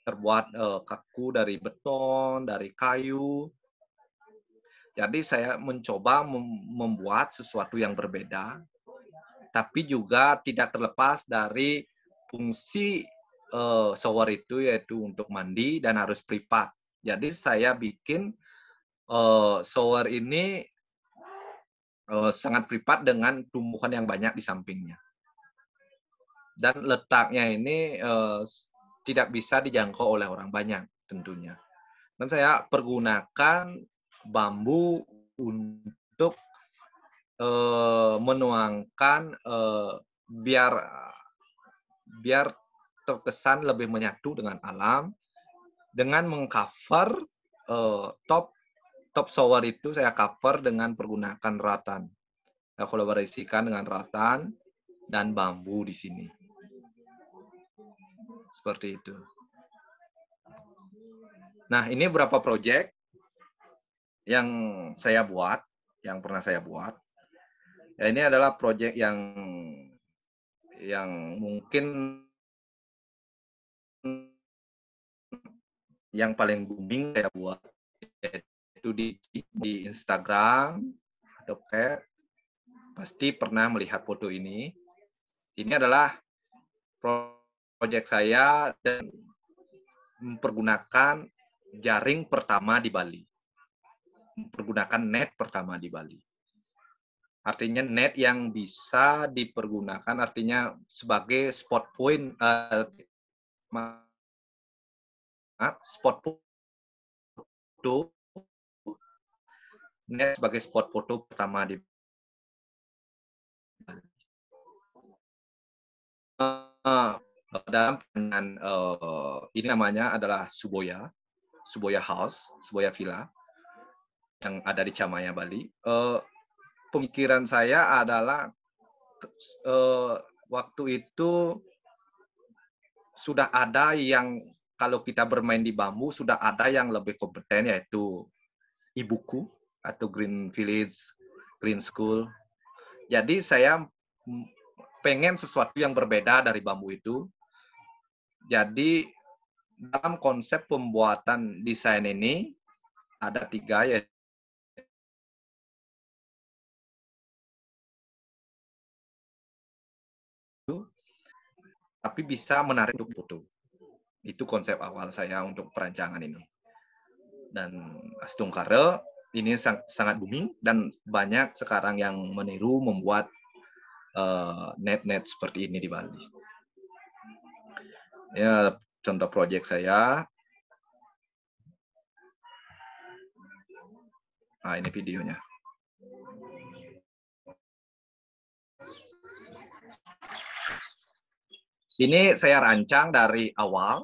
terbuat kaku dari beton, dari kayu. Jadi saya mencoba membuat sesuatu yang berbeda, tapi juga tidak terlepas dari fungsi shower itu, yaitu untuk mandi dan harus privat. Jadi saya bikin shower ini sangat privat dengan tumbuhan yang banyak di sampingnya. Dan letaknya ini tidak bisa dijangkau oleh orang banyak tentunya. Dan saya pergunakan bambu untuk menuangkan biar terkesan lebih menyatu dengan alam, dengan mengcover top shower itu saya cover dengan pergunakan ratan. Saya kolaborasikan dengan ratan dan bambu di sini. Seperti itu. Nah, ini beberapa proyek yang saya buat, yang pernah saya buat. Ya, ini adalah proyek yang mungkin yang paling booming saya buat, yaitu di Instagram atau pasti pernah melihat foto ini. Ini adalah proyek saya dan mempergunakan jaring pertama di Bali. Mempergunakan net pertama di Bali. Artinya net yang bisa dipergunakan artinya sebagai spot point spot foto, net sebagai spot foto pertama di Bali. Dalam dengan ini namanya adalah Suboya House, Suboya Villa yang ada di Camaya, Bali. Pemikiran saya adalah waktu itu sudah ada yang kalau kita bermain di bambu sudah ada yang lebih kompeten yaitu ibuku atau Green Village, Green School. Jadi saya pengen sesuatu yang berbeda dari bambu itu. Jadi dalam konsep pembuatan desain ini ada 3 yaitu tapi bisa menarik untuk foto. Itu konsep awal saya untuk perancangan ini. Dan Astungkare ini sangat booming dan banyak sekarang yang meniru membuat net-net seperti ini di Bali. Ya, contoh proyek saya. Nah, ini videonya. Ini saya rancang dari awal.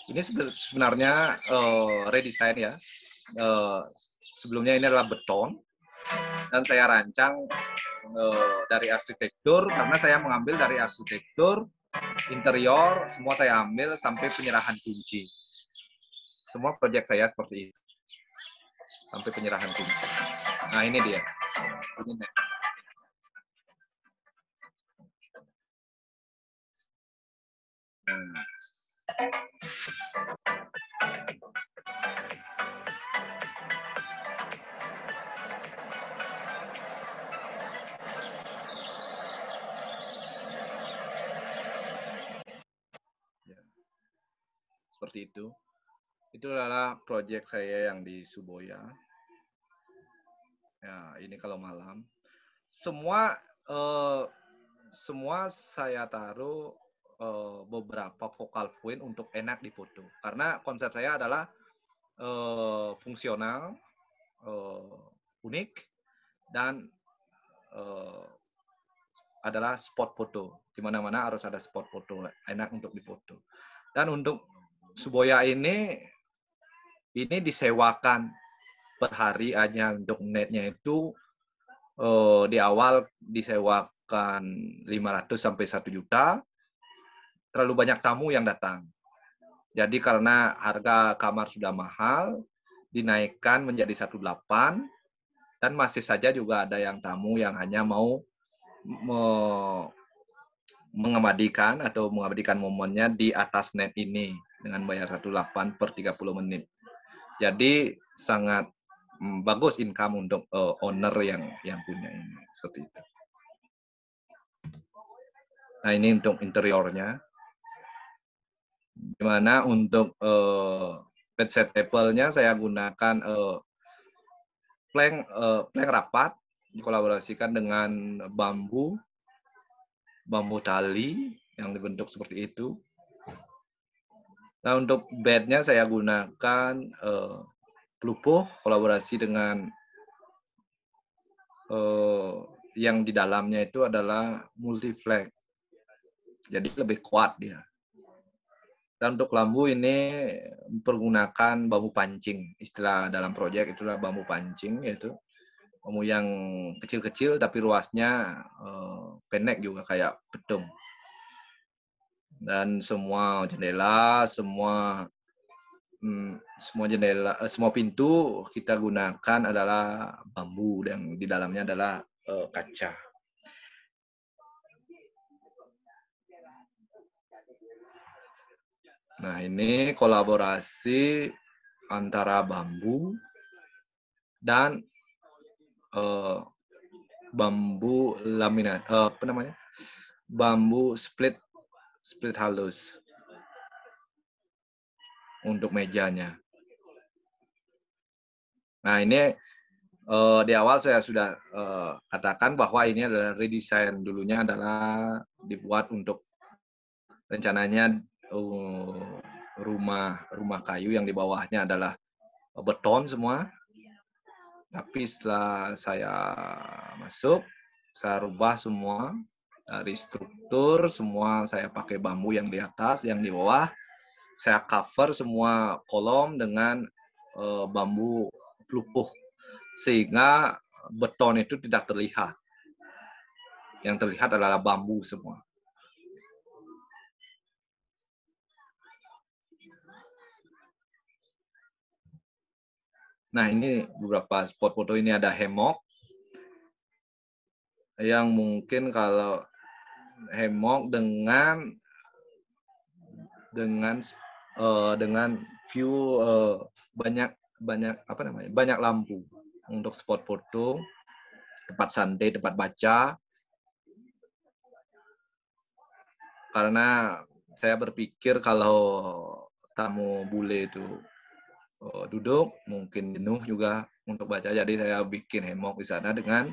Ini sebenarnya redesign ya. Sebelumnya ini adalah beton. Dan saya rancang dari arsitektur, karena saya mengambil dari arsitektur, interior, semua saya ambil sampai penyerahan kunci. Semua proyek saya seperti itu. Sampai penyerahan kunci. Nah, ini dia. Ini nih. Ya. Seperti itu. Itu adalah proyek saya yang di Suboya. Ya, ini kalau malam. Semua saya taruh beberapa focal point untuk enak difoto. Karena konsep saya adalah fungsional, unik, dan adalah spot foto. Di mana-mana harus ada spot foto, enak untuk difoto. Dan untuk Suboya ini disewakan per hari aja. Untuk netnya itu di awal disewakan 500 sampai 1 juta. Terlalu banyak tamu yang datang. Jadi karena harga kamar sudah mahal, dinaikkan menjadi 1,8, dan masih saja juga ada yang tamu yang hanya mau mengabadikan momennya di atas net ini dengan bayar 1,8 per 30 menit. Jadi sangat bagus income untuk owner yang punya ini, seperti itu. Nah, ini untuk interiornya. Dimana untuk bedside table-nya saya gunakan plank rapat, dikolaborasikan dengan bambu tali yang dibentuk seperti itu. Nah, untuk bednya saya gunakan pelupuh, kolaborasi dengan yang di dalamnya itu adalah multiflex. Jadi lebih kuat dia. Dan untuk lampu ini mempergunakan bambu pancing. Istilah dalam proyek itulah bambu pancing, yaitu bambu yang kecil-kecil tapi ruasnya pendek juga kayak pedung. Dan semua jendela, semua pintu kita gunakan adalah bambu dan di dalamnya adalah kaca. Nah, ini kolaborasi antara bambu dan bambu laminat, bambu split halus untuk mejanya. Nah, ini di awal saya sudah katakan bahwa ini adalah redesign. Dulunya adalah dibuat untuk rencananya rumah kayu yang di bawahnya adalah beton semua. Tapi setelah saya masuk, saya rubah semua dari struktur, semua saya pakai bambu yang di atas, yang di bawah. Saya cover semua kolom dengan bambu pelupuh, sehingga beton itu tidak terlihat. Yang terlihat adalah bambu semua. Nah, ini beberapa spot foto. Ini ada hammock, yang mungkin kalau hammock dengan view banyak lampu untuk spot foto, tempat santai, tempat baca. Karena saya berpikir kalau tamu bule itu duduk, mungkin jenuh juga untuk baca. Jadi saya bikin hammock di sana dengan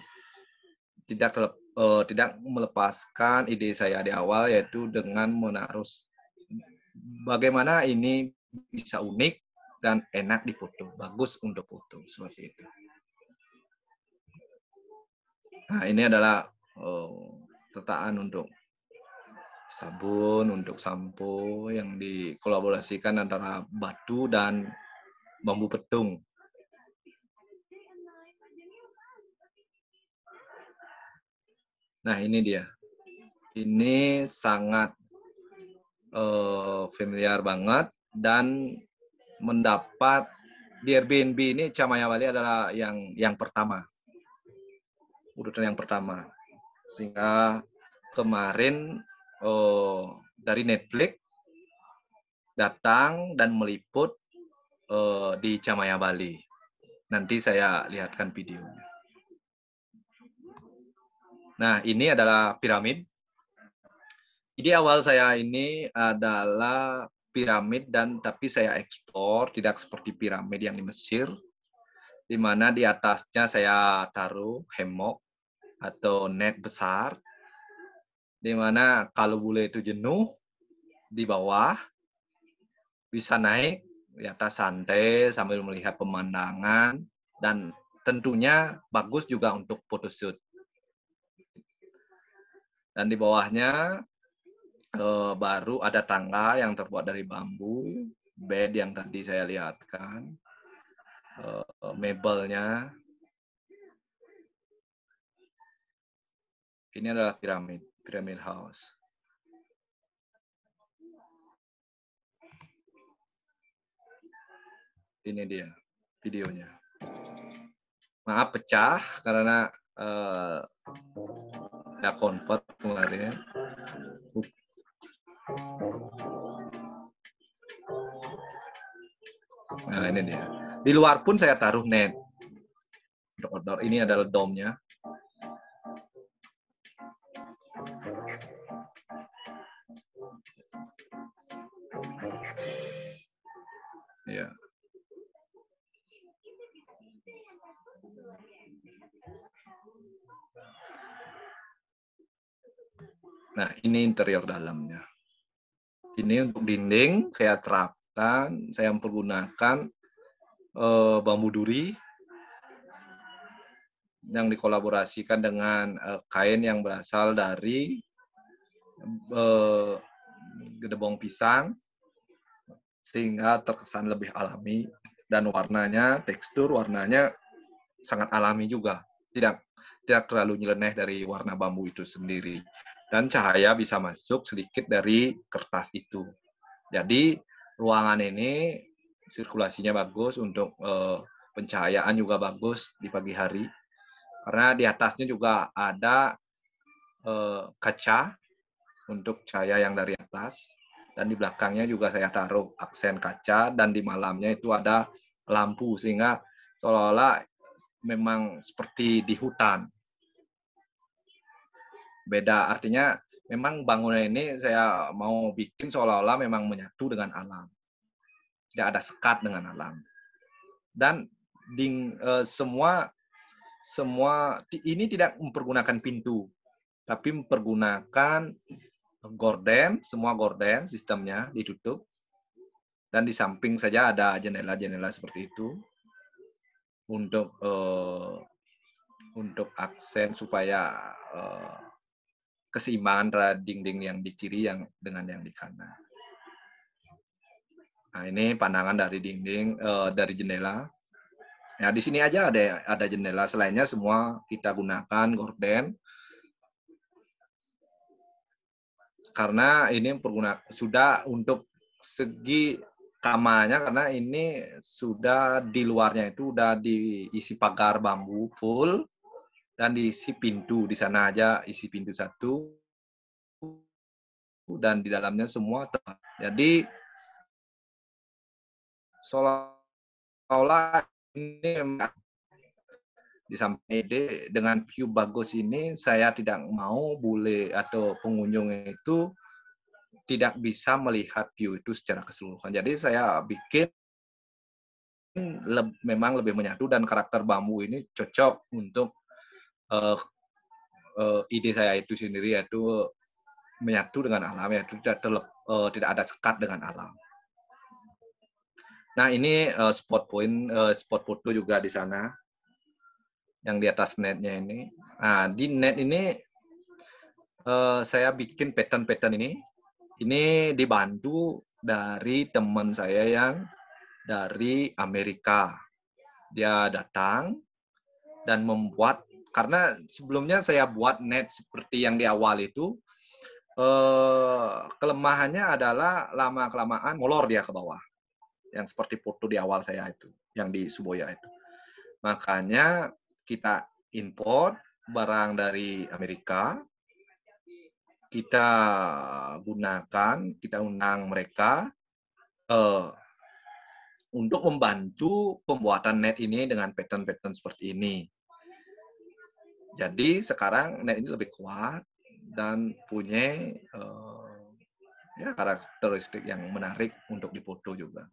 tidak melepaskan ide saya di awal, yaitu dengan menaruh bagaimana ini bisa unik dan enak difoto, bagus untuk foto, seperti itu. Nah, ini adalah letakkan untuk sabun, untuk sampo yang dikolaborasikan antara batu dan bambu petung. Nah, ini dia. Ini sangat familiar banget, dan mendapat di Airbnb ini Chamaya Bali adalah yang pertama, urutan yang pertama. Sehingga kemarin dari Netflix datang dan meliput di Chamaya Bali. Nanti saya lihatkan videonya. Nah, ini adalah piramid. Ide awal saya ini adalah piramid, tapi saya ekspor, tidak seperti piramid yang di Mesir, di mana di atasnya saya taruh hammock atau net besar, di mana kalau bule itu jenuh, di bawah bisa naik di atas santai sambil melihat pemandangan, dan tentunya bagus juga untuk photoshoot. Dan di bawahnya baru ada tangga yang terbuat dari bambu, bed yang tadi saya lihatkan, mebelnya. Ini adalah piramid house. Ini dia videonya. Maaf pecah karena ada convert kemarin. Nah, ini dia. Di luar pun saya taruh net. Untuk outdoor. Ini adalah dome-nya. Ya. Nah, ini interior dalamnya. Ini untuk dinding saya terapkan, saya mempergunakan bambu duri yang dikolaborasikan dengan kain yang berasal dari gedebong pisang, sehingga terkesan lebih alami, dan warnanya, tekstur warnanya sangat alami juga, tidak terlalu nyeleneh dari warna bambu itu sendiri, dan cahaya bisa masuk sedikit dari kertas itu. Jadi ruangan ini sirkulasinya bagus, untuk pencahayaan juga bagus di pagi hari, karena di atasnya juga ada kaca untuk cahaya yang dari atas, dan di belakangnya juga saya taruh aksen kaca, dan di malamnya itu ada lampu, sehingga seolah-olah memang seperti di hutan. Beda, artinya memang bangunan ini saya mau bikin seolah-olah memang menyatu dengan alam. Tidak ada sekat dengan alam. Dan semua ini tidak mempergunakan pintu, tapi mempergunakan gorden, semua gorden sistemnya ditutup. Dan di samping saja ada jendela-jendela seperti itu untuk aksen supaya keseimbangan antara dinding yang di kiri dengan yang di kanan. Nah, ini pandangan dari dinding dari jendela. Nah, di sini aja ada jendela, selainnya semua kita gunakan gorden. Karena ini sudah untuk segi kamarnya, karena ini sudah di luarnya itu udah diisi pagar bambu full dan diisi pintu. Di sana aja isi pintu satu dan di dalamnya semua tempat. Jadi seolah-olah ini di samping ide dengan view bagus ini, saya tidak mau bule atau pengunjung itu tidak bisa melihat view itu secara keseluruhan. Jadi saya bikin memang lebih menyatu, dan karakter bambu ini cocok untuk ide saya itu sendiri, yaitu menyatu dengan alam, yaitu tidak ada sekat dengan alam. Nah, ini spot foto juga di sana, yang di atas netnya ini. Nah, di net ini saya bikin pattern ini. Ini dibantu dari teman saya yang dari Amerika. Dia datang dan membuat, karena sebelumnya saya buat net seperti yang di awal itu, kelemahannya adalah lama-kelamaan molor dia ke bawah. Yang seperti foto di awal saya itu, yang di Suboya itu. Makanya kita import barang dari Amerika, kita gunakan, kita undang mereka untuk membantu pembuatan net ini dengan pattern-pattern seperti ini. Jadi sekarang net ini lebih kuat dan punya karakteristik yang menarik untuk difoto juga.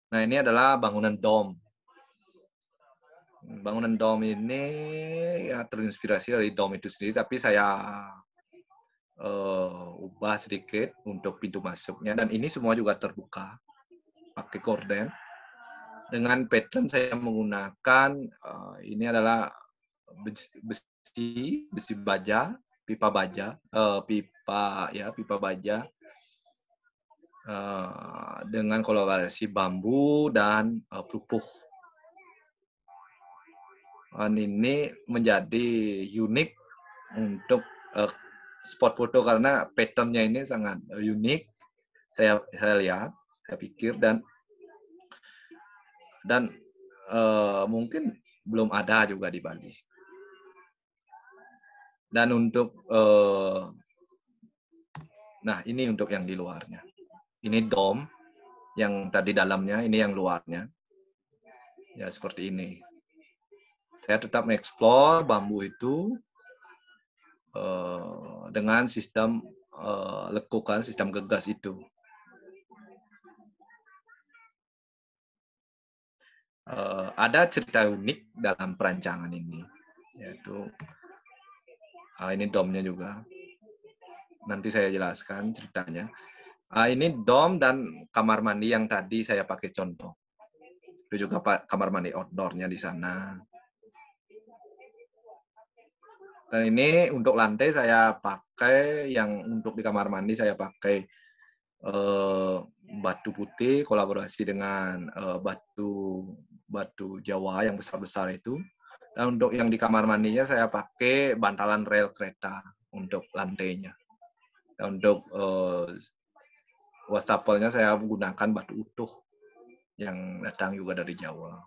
Nah, ini adalah bangunan dom. Bangunan dom ini ya terinspirasi dari dom itu sendiri, tapi saya ubah sedikit untuk pintu masuknya. Dan ini semua juga terbuka, pakai gorden. Dengan pattern saya menggunakan, ini adalah besi baja, pipa baja, pipa baja. Dengan kolaborasi bambu dan pelupuh. Dan ini menjadi unik untuk spot foto karena patternnya ini sangat unik. Saya lihat, saya pikir, dan mungkin belum ada juga di Bali. Dan untuk nah, ini untuk yang di luarnya. Ini dom yang tadi dalamnya, ini yang luarnya. Ya, seperti ini. Saya tetap mengeksplor bambu itu dengan sistem lekukan, sistem gegas itu. Ada cerita unik dalam perancangan ini, yaitu ini domnya juga. Nanti saya jelaskan ceritanya. Ini dom dan kamar mandi yang tadi saya pakai contoh. Itu juga kamar mandi outdoor-nya di sana. Dan ini untuk lantai saya pakai, yang untuk di kamar mandi saya pakai batu putih kolaborasi dengan batu Jawa yang besar-besar itu. Dan untuk yang di kamar mandinya saya pakai bantalan rel kereta untuk lantainya. Dan untuk wastafelnya saya menggunakan batu utuh yang datang juga dari Jawa.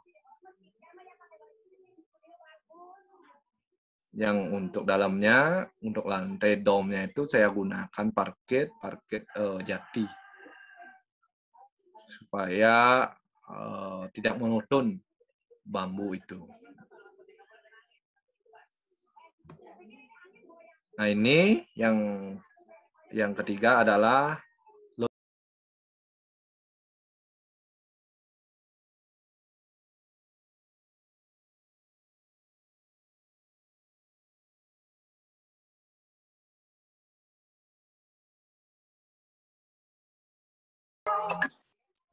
Yang untuk dalamnya, untuk lantai domnya itu saya gunakan parket jati supaya tidak monoton bambu itu. Nah, ini yang ketiga adalah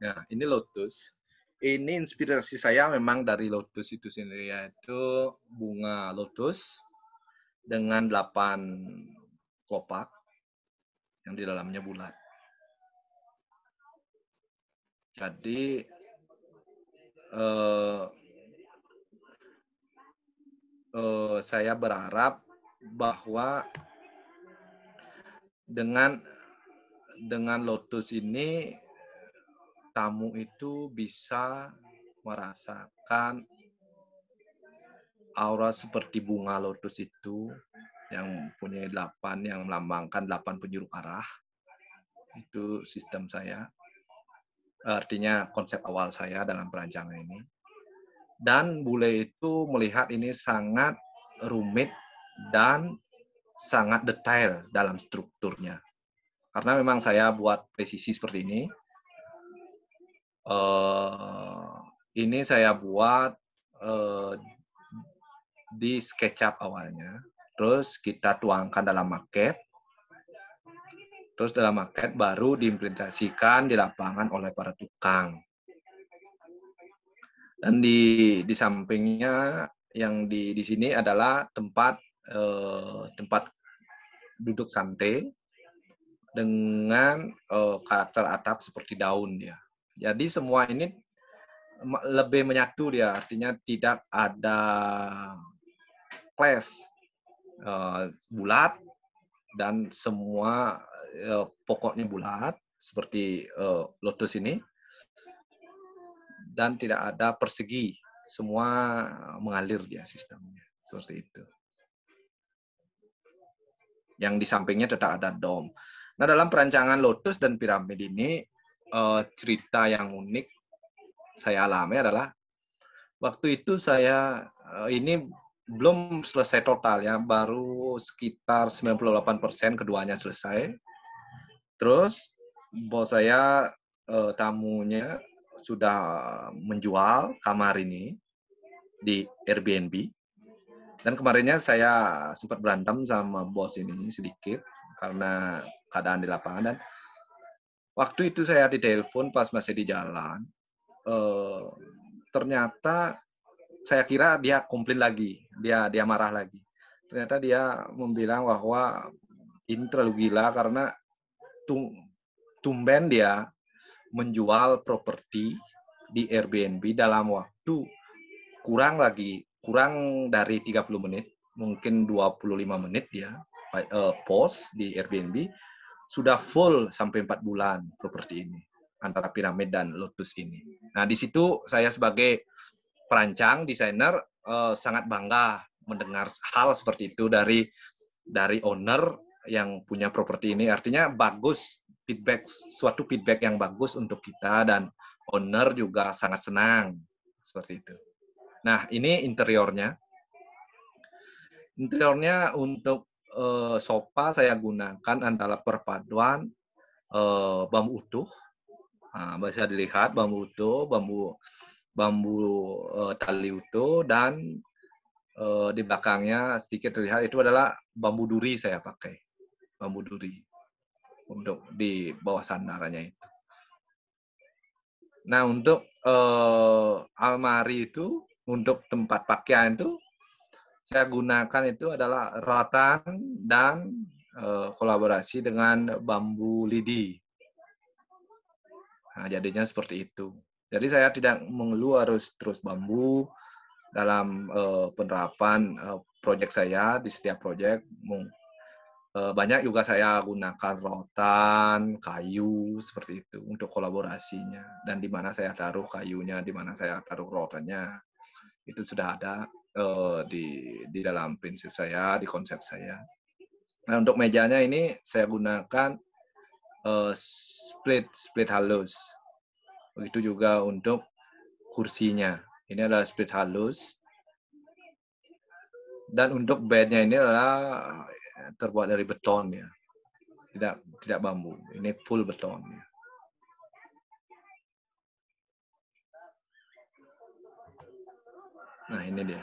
ya, ini lotus. Ini inspirasi saya memang dari lotus itu sendiri, yaitu bunga lotus dengan 8 kelopak yang di dalamnya bulat. Jadi saya berharap bahwa dengan lotus ini tamu itu bisa merasakan aura seperti bunga lotus itu yang punya 8, yang melambangkan 8 penjuru arah. Itu sistem saya. Artinya konsep awal saya dalam perancangan ini. Dan bule itu melihat ini sangat rumit dan sangat detail dalam strukturnya. Karena memang saya buat presisi seperti ini. Ini saya buat di SketchUp awalnya. Terus kita tuangkan dalam maket. Terus dalam maket baru diimplementasikan di lapangan oleh para tukang. Dan di sampingnya yang di sini adalah tempat duduk santai dengan karakter atap seperti daun dia. Jadi semua ini lebih menyatu dia, artinya tidak ada clash, bulat dan semua pokoknya bulat seperti lotus ini, dan tidak ada persegi, semua mengalir dia sistemnya seperti itu. Yang di sampingnya tetap ada dom. Nah, dalam perancangan lotus dan piramid ini cerita yang unik saya alami adalah waktu itu saya ini belum selesai total ya, baru sekitar 98% keduanya selesai. Terus bos saya tamunya sudah menjual kamar ini di Airbnb. Dan kemarinnya saya sempat berantem sama bos ini sedikit karena keadaan di lapangan. Dan waktu itu saya ditelepon pas masih di jalan. Ternyata saya kira dia komplain lagi, dia marah lagi. Ternyata dia membilang bahwa ini terlalu gila karena tumben dia menjual properti di Airbnb dalam waktu kurang dari 30 menit, mungkin 25 menit dia post di Airbnb, sudah full sampai 4 bulan properti ini, antara piramid dan lotus ini. Nah, di situ saya sebagai perancang, desainer, sangat bangga mendengar hal seperti itu dari owner yang punya properti ini. Artinya bagus, suatu feedback yang bagus untuk kita, dan owner juga sangat senang seperti itu. Nah, ini interiornya. Interiornya untuk sofa saya gunakan antara perpaduan bambu utuh. Nah, bisa dilihat bambu utuh, bambu tali utuh, dan di belakangnya sedikit terlihat itu adalah bambu duri saya pakai. Bambu duri untuk di bawah sandarannya itu. Nah, untuk almari itu, untuk tempat pakaian itu, saya gunakan itu adalah rotan dan kolaborasi dengan bambu lidi. Nah, jadinya seperti itu. Jadi saya tidak mengeluh harus terus bambu dalam penerapan proyek saya. Di setiap proyek banyak juga saya gunakan rotan, kayu seperti itu untuk kolaborasinya. Dan di mana saya taruh kayunya, di mana saya taruh rotannya, itu sudah ada di dalam prinsip saya, di konsep saya. Nah, untuk mejanya ini saya gunakan split halus. Begitu juga untuk kursinya. Ini adalah split halus. Dan untuk bednya ini adalah terbuat dari beton ya. Tidak bambu. Ini full beton ya. Nah, ini dia.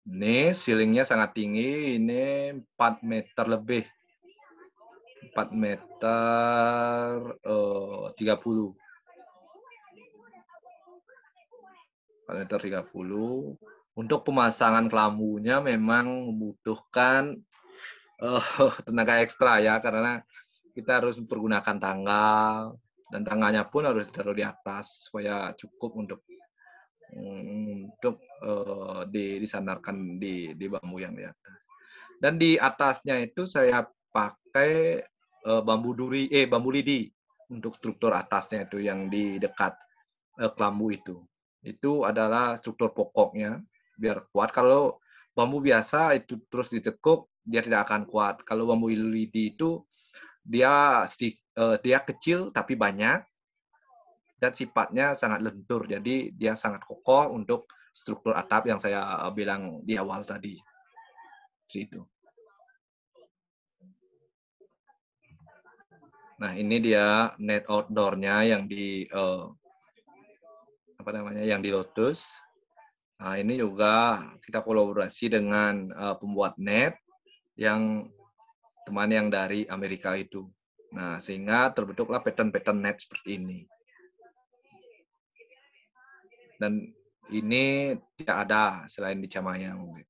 Ini ceilingnya sangat tinggi, ini 4 meter lebih. 4 meter 30. 4 meter 30. Untuk pemasangan kelambunya memang membutuhkan tenaga ekstra ya, karena kita harus mempergunakan tangga, dan tangganya pun harus ditaruh di atas supaya cukup untuk disandarkan di bambu yang di atas. Dan di atasnya itu saya pakai bambu lidi untuk struktur atasnya itu yang di dekat kelambu itu. Itu adalah struktur pokoknya biar kuat. Kalau bambu biasa itu terus ditekuk, dia tidak akan kuat. Kalau bambu lidi itu dia kecil tapi banyak dan sifatnya sangat lentur. Jadi dia sangat kokoh untuk struktur atap yang saya bilang di awal tadi. Itu. Nah, ini dia net outdoor-nya yang di yang di Lotus. Nah, ini juga kita kolaborasi dengan pembuat net yang teman yang dari Amerika itu. Nah, sehingga terbentuklah pattern-pattern net seperti ini. Dan ini tidak ada selain di Camayang.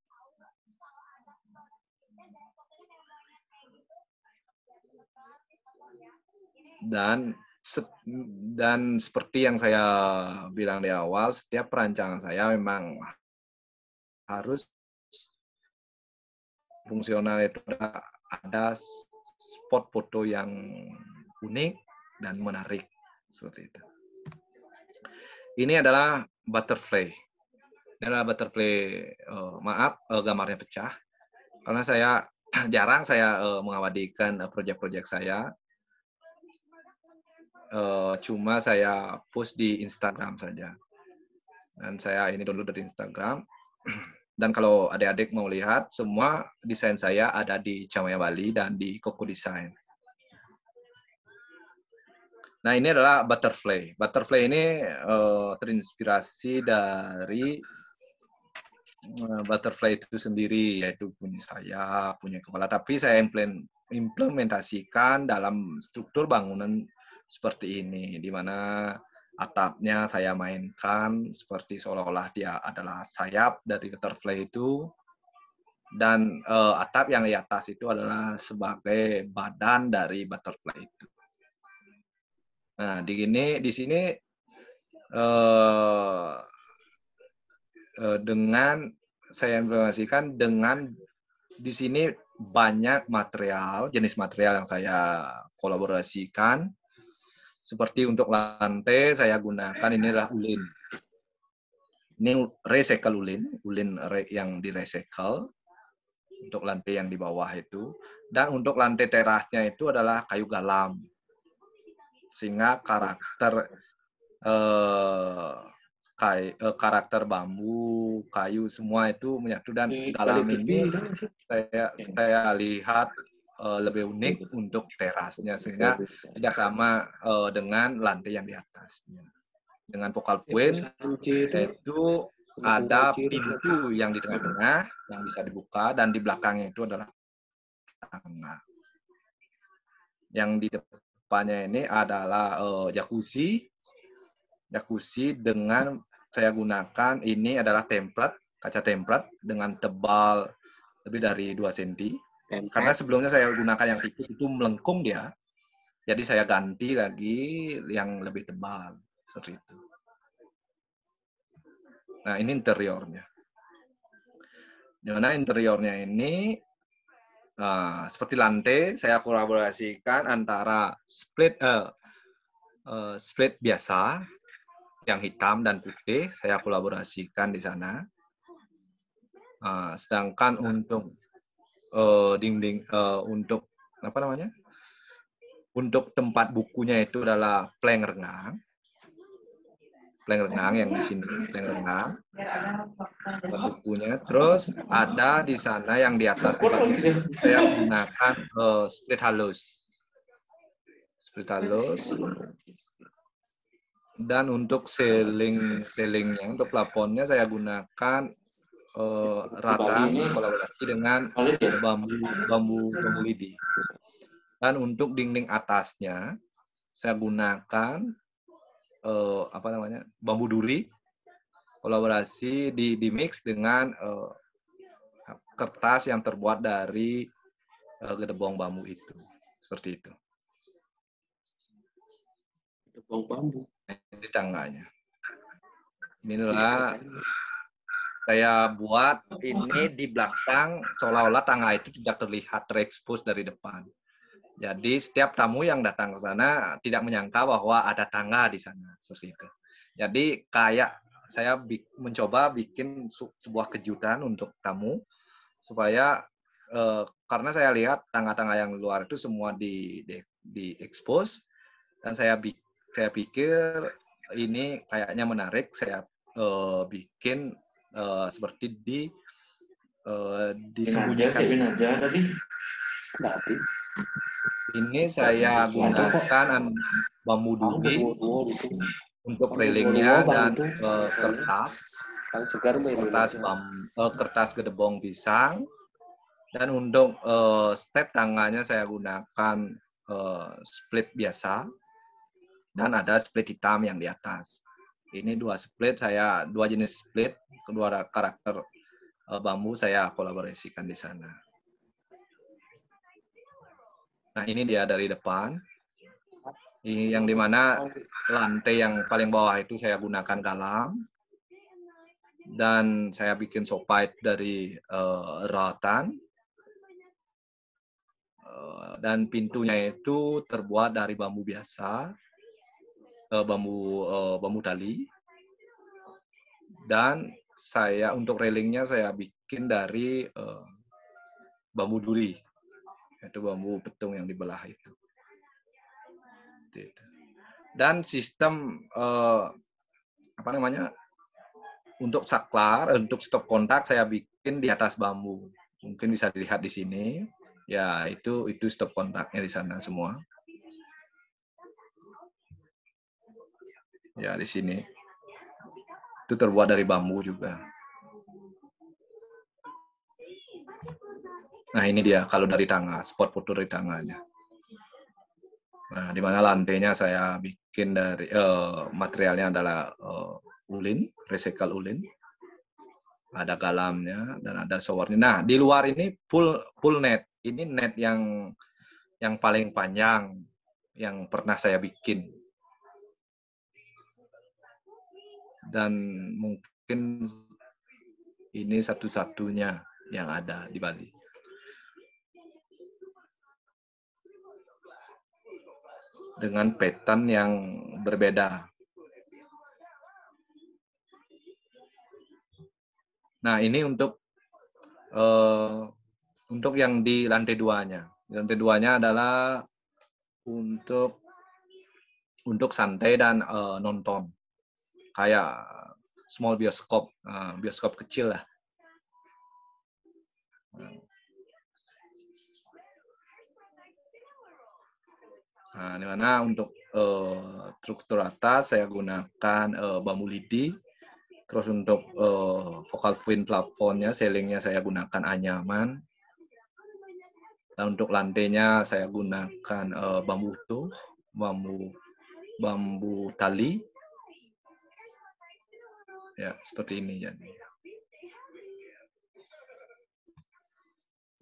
Dan seperti yang saya bilang di awal, setiap perancangan saya memang harus fungsional, itu ada spot foto yang unik dan menarik seperti itu. Ini adalah butterfly. Ini adalah butterfly. Maaf, gambarnya pecah karena saya jarang mengabadikan proyek-proyek saya. Cuma saya post di Instagram saja. Dan saya ini dulu dari Instagram. Dan kalau adik-adik mau lihat, semua desain saya ada di Camaya Bali dan di Koko Design. Nah, ini adalah butterfly. Butterfly ini terinspirasi dari butterfly itu sendiri, yaitu punya sayap, punya kepala. Tapi saya implementasikan dalam struktur bangunan seperti ini, di mana atapnya saya mainkan seperti seolah-olah dia adalah sayap dari butterfly itu, dan atap yang di atas itu adalah sebagai badan dari butterfly itu. Nah, di sini dengan saya implementasikan dengan di sini banyak jenis material yang saya kolaborasikan. Seperti untuk lantai saya gunakan ini adalah ulin. Ini recycle ulin yang di-recycle untuk lantai yang di bawah itu. Dan untuk lantai terasnya itu adalah kayu galam. Sehingga karakter bambu, kayu semua itu menyatu, dan dalam ini saya lihat lebih unik untuk terasnya, sehingga tidak sama dengan lantai yang di atasnya. Dengan focal point, yaitu ada pintu yang di tengah-tengah yang bisa dibuka, dan di belakangnya itu adalah tangga. Yang di depannya ini adalah jacuzzi dengan saya gunakan ini adalah kaca template dengan tebal lebih dari 2 cm. Karena sebelumnya saya gunakan yang tipis itu melengkung dia. Jadi saya ganti lagi yang lebih tebal seperti itu. Nah, ini interiornya. Dimana interiornya ini seperti lantai saya kolaborasikan antara split biasa yang hitam dan putih, saya kolaborasikan di sana. Sedangkan untuk dinding untuk untuk tempat bukunya itu adalah plank renggang. plank renang yang di sini, plank renang. Bukunya. Terus ada di sana yang di atas saya gunakan split halus. Split halus. Dan untuk ceilingnya, untuk plafonnya saya gunakan ratan kolaborasi dengan bambu lidi. Dan untuk dinding atasnya saya gunakan bambu duri kolaborasi di mix dengan kertas yang terbuat dari gedebong bambu itu. Seperti itu. Gedebong bambu. Ini tangganya. Inilah saya buat ini di belakang seolah-olah tangga itu tidak terlihat terekspos dari depan. Jadi setiap tamu yang datang ke sana tidak menyangka bahwa ada tangga di sana, seperti itu. Jadi kayak saya mencoba bikin sebuah kejutan untuk tamu supaya karena saya lihat tangga-tangga yang luar itu semua di expose dan saya pikir ini kayaknya menarik. Saya bikin seperti disembunyikan. Ini saya gunakan bambu duri untuk railingnya dan kertas gedebong pisang. Dan untuk step tangganya saya gunakan split biasa dan ada split hitam yang di atas. Ini dua jenis split, kedua karakter bambu saya kolaborasikan di sana. Nah, ini dia dari depan. Ini yang dimana lantai yang paling bawah itu saya gunakan galam. Dan saya bikin sofa dari rotan. Dan pintunya itu terbuat dari bambu biasa. Bambu tali. Dan untuk railingnya saya bikin dari bambu duri. Itu bambu petung yang dibelah itu. Dan sistem untuk saklar, untuk stop kontak saya bikin di atas bambu. Mungkin bisa dilihat di sini. Ya, itu stop kontaknya di sana semua. Ya, di sini. Itu terbuat dari bambu juga. Nah, ini dia kalau dari tangga, spot foto dari tangganya. Nah, di mana lantainya saya bikin dari materialnya adalah ulin, recycle ulin. Ada galamnya dan ada showernya. Nah, di luar ini full net. Ini net yang paling panjang yang pernah saya bikin. Dan mungkin ini satu-satunya yang ada di Bali. Dengan pattern yang berbeda. Nah, ini untuk yang di lantai 2-nya. Lantai 2-nya adalah untuk santai dan nonton. Kayak small bioskop kecil lah. Nah, di mana untuk struktur atas saya gunakan bambu lidi. Terus untuk focal point plafonnya, ceilingnya saya gunakan anyaman. Dan untuk lantainya saya gunakan bambu utuh, bambu tali. Ya, seperti ini jadi.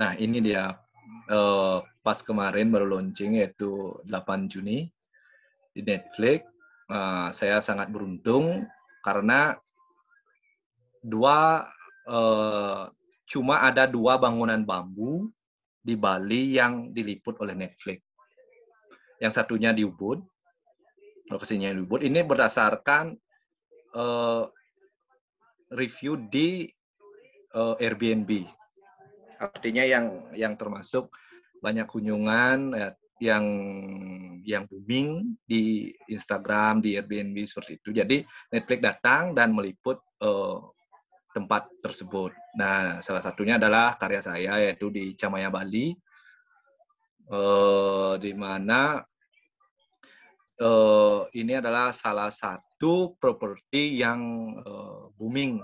Nah, ini dia pas kemarin baru launching yaitu 8 Juni di Netflix. Saya sangat beruntung karena cuma ada 2 bangunan bambu di Bali yang diliput oleh Netflix. Yang satunya di Ubud, lokasinya di Ubud. Ini berdasarkan review di Airbnb. Artinya yang termasuk banyak kunjungan yang booming di Instagram, di Airbnb seperti itu. Jadi Netflix datang dan meliput tempat tersebut. Nah, salah satunya adalah karya saya yaitu di Camaya, Bali, di mana ini adalah salah satu properti yang booming,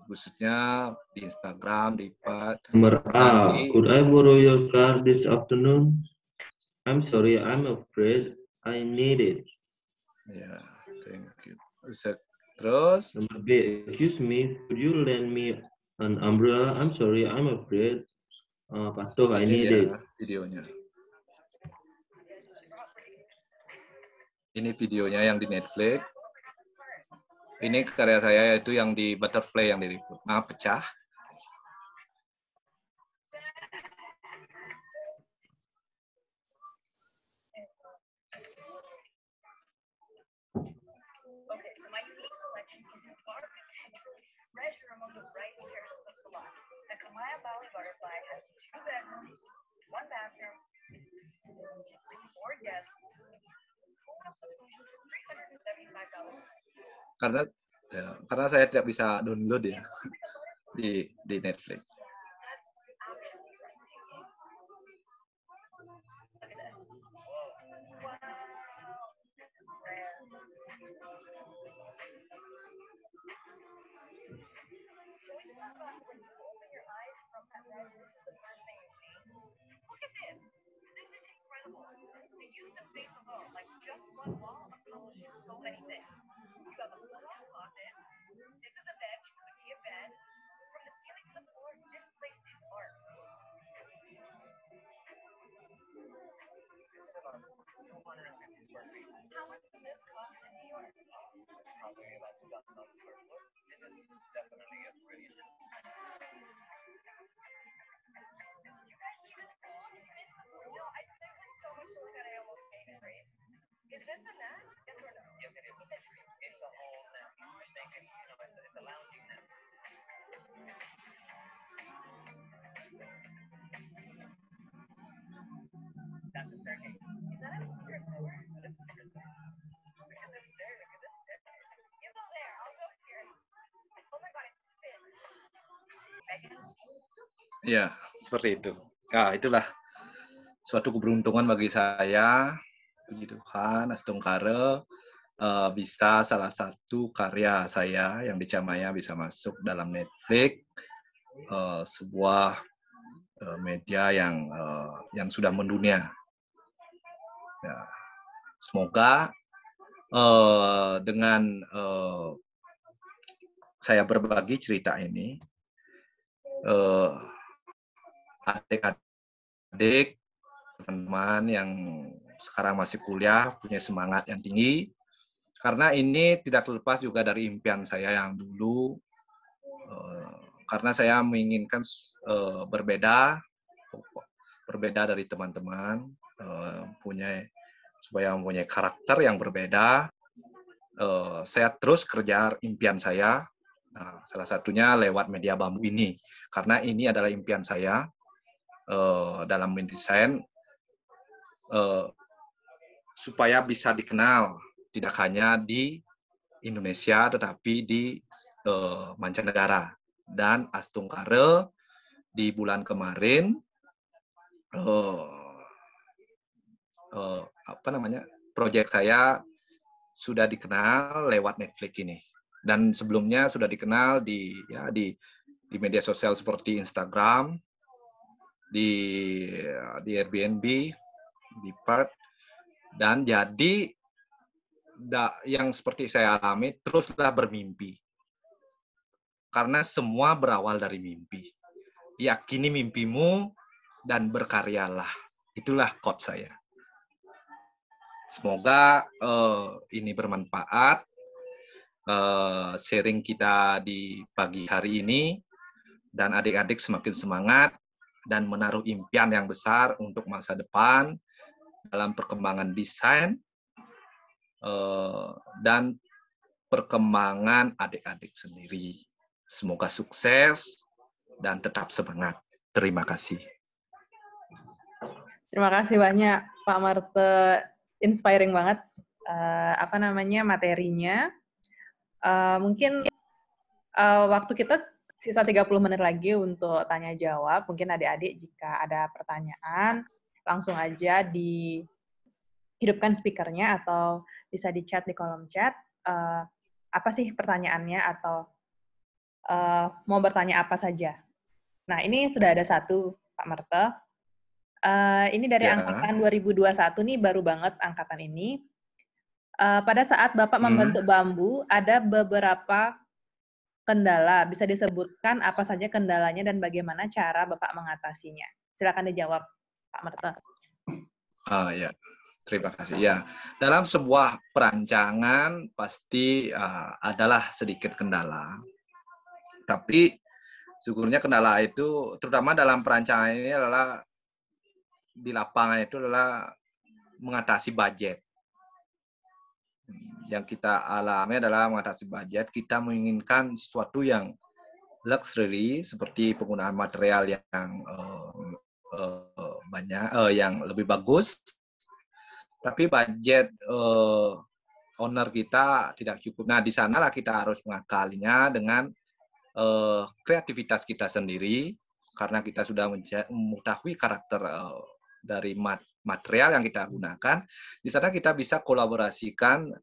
khususnya di Instagram, di Pad. Nomor A, could I borrow your car this afternoon? I'm sorry, I'm afraid I need it. Ya, thank you. Terus. Nomor B, excuse me, could you lend me an umbrella? I'm sorry, I'm afraid. Patuh, I need it. Videonya. Ini videonya yang di Netflix. Ini karya saya yaitu yang di Butterfly yang diliput. Maaf, pecah. Karena saya tidak bisa download ya di Netflix. Ya, seperti itu. Ya, itulah suatu keberuntungan bagi saya. Puji Tuhan, Astungkare bisa salah satu karya saya yang di Camaya bisa masuk dalam Netflix, sebuah media yang sudah mendunia. Ya, semoga dengan saya berbagi cerita ini, adik-adik, teman-teman yang sekarang masih kuliah punya semangat yang tinggi, karena ini tidak terlepas juga dari impian saya yang dulu, karena saya menginginkan berbeda dari teman-teman, supaya mempunyai karakter yang berbeda. Saya terus kejar impian saya. Nah, salah satunya lewat media bambu ini, karena ini adalah impian saya dalam mendesain, supaya bisa dikenal tidak hanya di Indonesia tetapi di mancanegara. Dan Astungkare di bulan kemarin proyek saya sudah dikenal lewat Netflix ini, dan sebelumnya sudah dikenal di media sosial seperti Instagram, di Airbnb, di Pad, dan jadi yang seperti saya alami, teruslah bermimpi, karena semua berawal dari mimpi. Yakini mimpimu dan berkaryalah. Itulah quote saya. Semoga ini bermanfaat, sharing kita di pagi hari ini, dan adik-adik semakin semangat dan menaruh impian yang besar untuk masa depan dalam perkembangan desain dan perkembangan adik-adik sendiri. Semoga sukses dan tetap semangat. Terima kasih. Terima kasih banyak Pak Marte inspiring banget materinya. Mungkin waktu kita sisa 30 menit lagi untuk tanya jawab. Mungkin adik-adik jika ada pertanyaan langsung aja dihidupkan speakernya atau bisa di chat di kolom chat. Apa sih pertanyaannya atau mau bertanya apa saja. Nah, ini sudah ada satu, Pak Marte. Ini dari angkatan 2021 nih, baru banget angkatan ini. Pada saat Bapak membentuk bambu, ada beberapa kendala. Bisa disebutkan apa saja kendalanya dan bagaimana cara Bapak mengatasinya? Silakan dijawab, Pak Marte. Ya, terima kasih. Ya, dalam sebuah perancangan pasti adalah sedikit kendala. Tapi syukurnya kendala itu, terutama dalam perancangan ini adalah di lapangan itu adalah mengatasi budget. Yang kita alami adalah mengatasi budget. Kita menginginkan sesuatu yang luxury seperti penggunaan material yang banyak, yang lebih bagus. Tapi budget owner kita tidak cukup. Nah, di sanalah kita harus mengakalinya dengan kreativitas kita sendiri, karena kita sudah mengetahui karakter dari material yang kita gunakan. Di sana kita bisa kolaborasikan,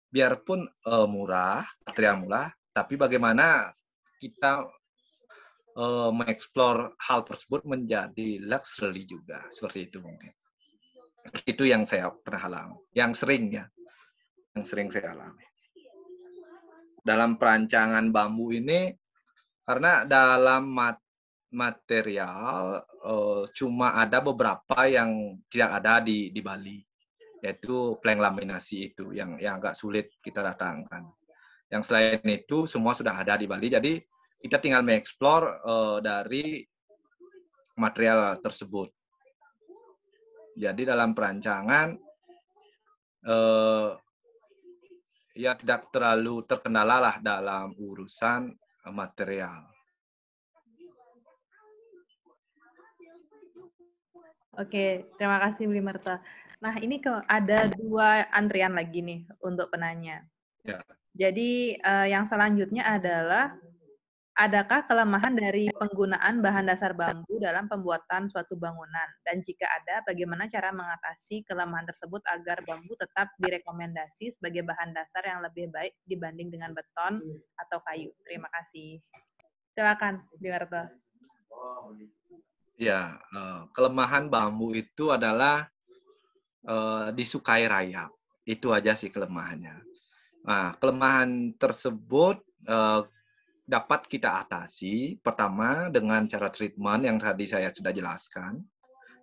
biarpun murah, material murah, tapi bagaimana kita mengeksplor hal tersebut menjadi luxury juga, seperti itu mungkin. Itu yang saya pernah alami, yang sering saya alami. Dalam perancangan bambu ini, karena dalam material cuma ada beberapa yang tidak ada di Bali, yaitu plank laminasi itu yang agak sulit kita datangkan. Yang selain itu semua sudah ada di Bali, jadi kita tinggal mengeksplor dari material tersebut. Jadi dalam perancangan ya tidak terlalu terkendala lah dalam urusan material. Oke, terima kasih Bli Marta. Nah, ini ada 2 antrian lagi nih untuk penanya. Ya. Jadi yang selanjutnya adalah, adakah kelemahan dari penggunaan bahan dasar bambu dalam pembuatan suatu bangunan? Dan jika ada, bagaimana cara mengatasi kelemahan tersebut agar bambu tetap direkomendasi sebagai bahan dasar yang lebih baik dibanding dengan beton atau kayu? Terima kasih. Silakan, Bli Marta. Ya, kelemahan bambu itu adalah disukai rayap. Itu aja sih kelemahannya. Nah, kelemahan tersebut dapat kita atasi pertama dengan cara treatment yang tadi saya sudah jelaskan.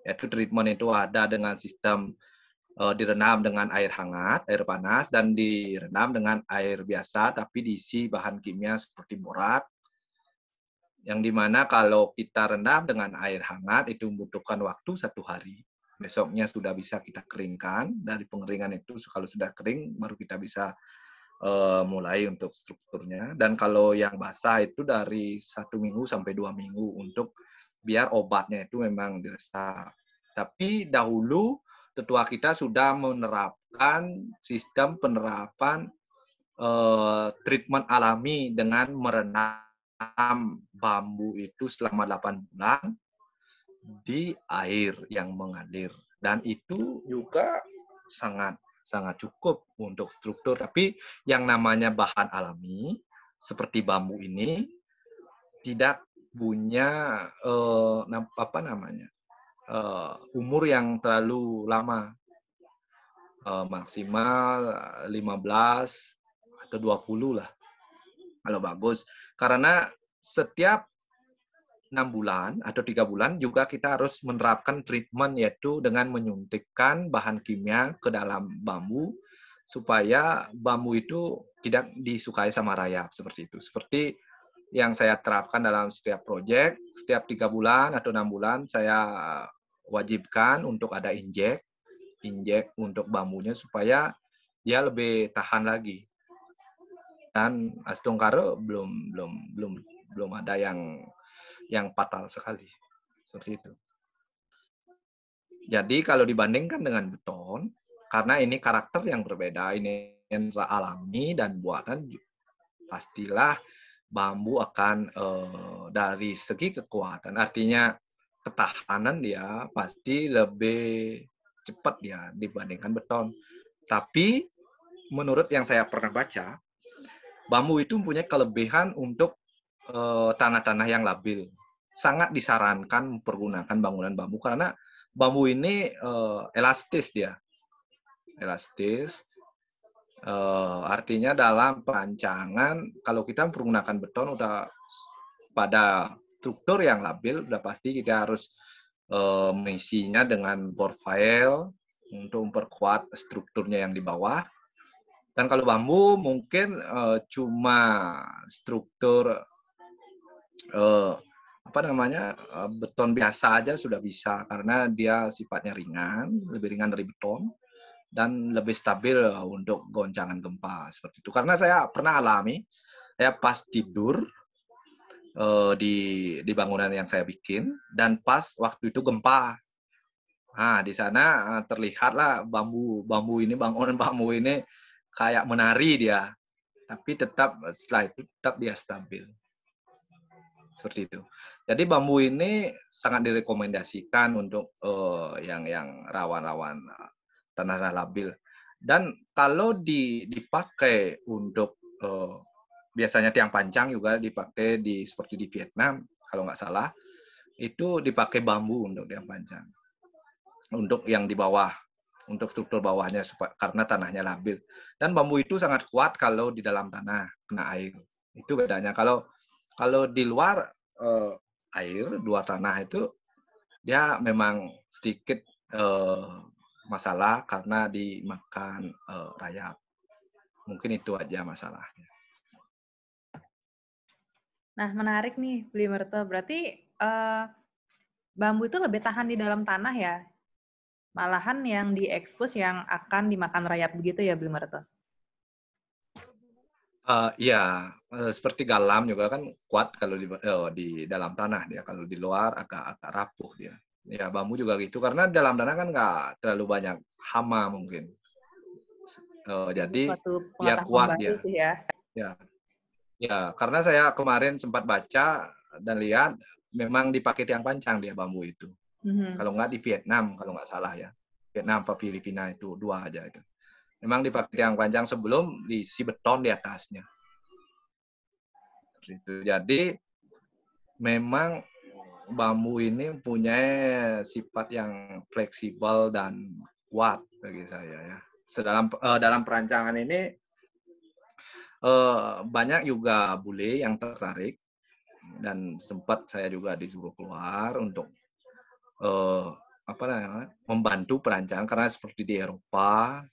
Yaitu treatment itu ada dengan sistem direndam dengan air hangat, air panas, dan direndam dengan air biasa tapi diisi bahan kimia seperti borat. Yang dimana kalau kita rendam dengan air hangat itu membutuhkan waktu 1 hari. Besoknya sudah bisa kita keringkan. Dari pengeringan itu kalau sudah kering baru kita bisa mulai untuk strukturnya. Dan kalau yang basah itu dari 1 minggu sampai 2 minggu untuk biar obatnya itu memang diresap. Tapi dahulu tetua kita sudah menerapkan sistem penerapan treatment alami dengan merendam bambu itu selama 8 bulan di air yang mengalir, dan itu juga sangat cukup untuk struktur. Tapi yang namanya bahan alami seperti bambu ini tidak punya umur yang terlalu lama, maksimal 15 atau 20 lah kalau bagus. Karena setiap 6 bulan atau 3 bulan juga kita harus menerapkan treatment, yaitu dengan menyuntikkan bahan kimia ke dalam bambu supaya bambu itu tidak disukai sama rayap, seperti itu. Seperti yang saya terapkan dalam setiap proyek, setiap 3 bulan atau 6 bulan saya wajibkan untuk ada injek untuk bambunya supaya dia lebih tahan lagi. Dan Astungkaro belum ada yang fatal sekali, seperti itu. Jadi kalau dibandingkan dengan beton, karena ini karakter yang berbeda, ini yang alami dan buatan, pastilah bambu akan dari segi kekuatan, artinya ketahanan dia pasti lebih cepat dia dibandingkan beton. Tapi menurut yang saya pernah baca, bambu itu mempunyai kelebihan untuk tanah-tanah yang labil. Sangat disarankan mempergunakan bangunan bambu karena bambu ini elastis dia. Elastis. Artinya dalam perancangan, kalau kita menggunakan beton udah pada struktur yang labil, udah pasti kita harus mengisinya dengan profile untuk memperkuat strukturnya yang di bawah. Dan kalau bambu mungkin cuma struktur beton biasa aja sudah bisa karena dia sifatnya ringan, lebih ringan dari beton dan lebih stabil untuk goncangan gempa seperti itu. Karena saya pernah alami, saya pas tidur di bangunan yang saya bikin dan pas waktu itu gempa. Nah, di sana terlihatlah bambu ini, bangunan bambu ini kayak menari dia, tapi tetap setelah itu tetap dia stabil. Seperti itu. Jadi bambu ini sangat direkomendasikan untuk yang rawan-rawan tanah labil. Dan kalau dipakai untuk biasanya tiang panjang juga dipakai seperti di Vietnam kalau nggak salah, itu dipakai bambu untuk tiang panjang. Untuk yang di bawah, untuk struktur bawahnya karena tanahnya labil. Dan bambu itu sangat kuat kalau di dalam tanah kena air. Itu bedanya. Kalau di luar air, luar tanah itu dia memang sedikit masalah karena dimakan rayap. Mungkin itu aja masalahnya. Nah, menarik nih, Bli Merto. Berarti bambu itu lebih tahan di dalam tanah ya? Malahan yang diekspos yang akan dimakan rayap begitu ya, Bli Merto? Iya, seperti galam juga kan kuat kalau di dalam tanah dia. Kalau di luar agak rapuh dia. Ya, bambu juga gitu. Karena dalam tanah kan nggak terlalu banyak hama mungkin. Jadi dia kuat dia. Ya. Ya, karena saya kemarin sempat baca dan lihat memang dipakai tiang panjang dia bambu itu. Kalau nggak di Vietnam, kalau nggak salah ya. Vietnam atau Filipina itu dua aja itu. Memang dipakai tiang panjang sebelum diisi beton di atasnya. Jadi memang bambu ini punya sifat yang fleksibel dan kuat bagi saya ya. Dalam perancangan ini banyak juga bule yang tertarik dan sempat saya juga disuruh keluar untuk membantu perancangan karena seperti di Eropa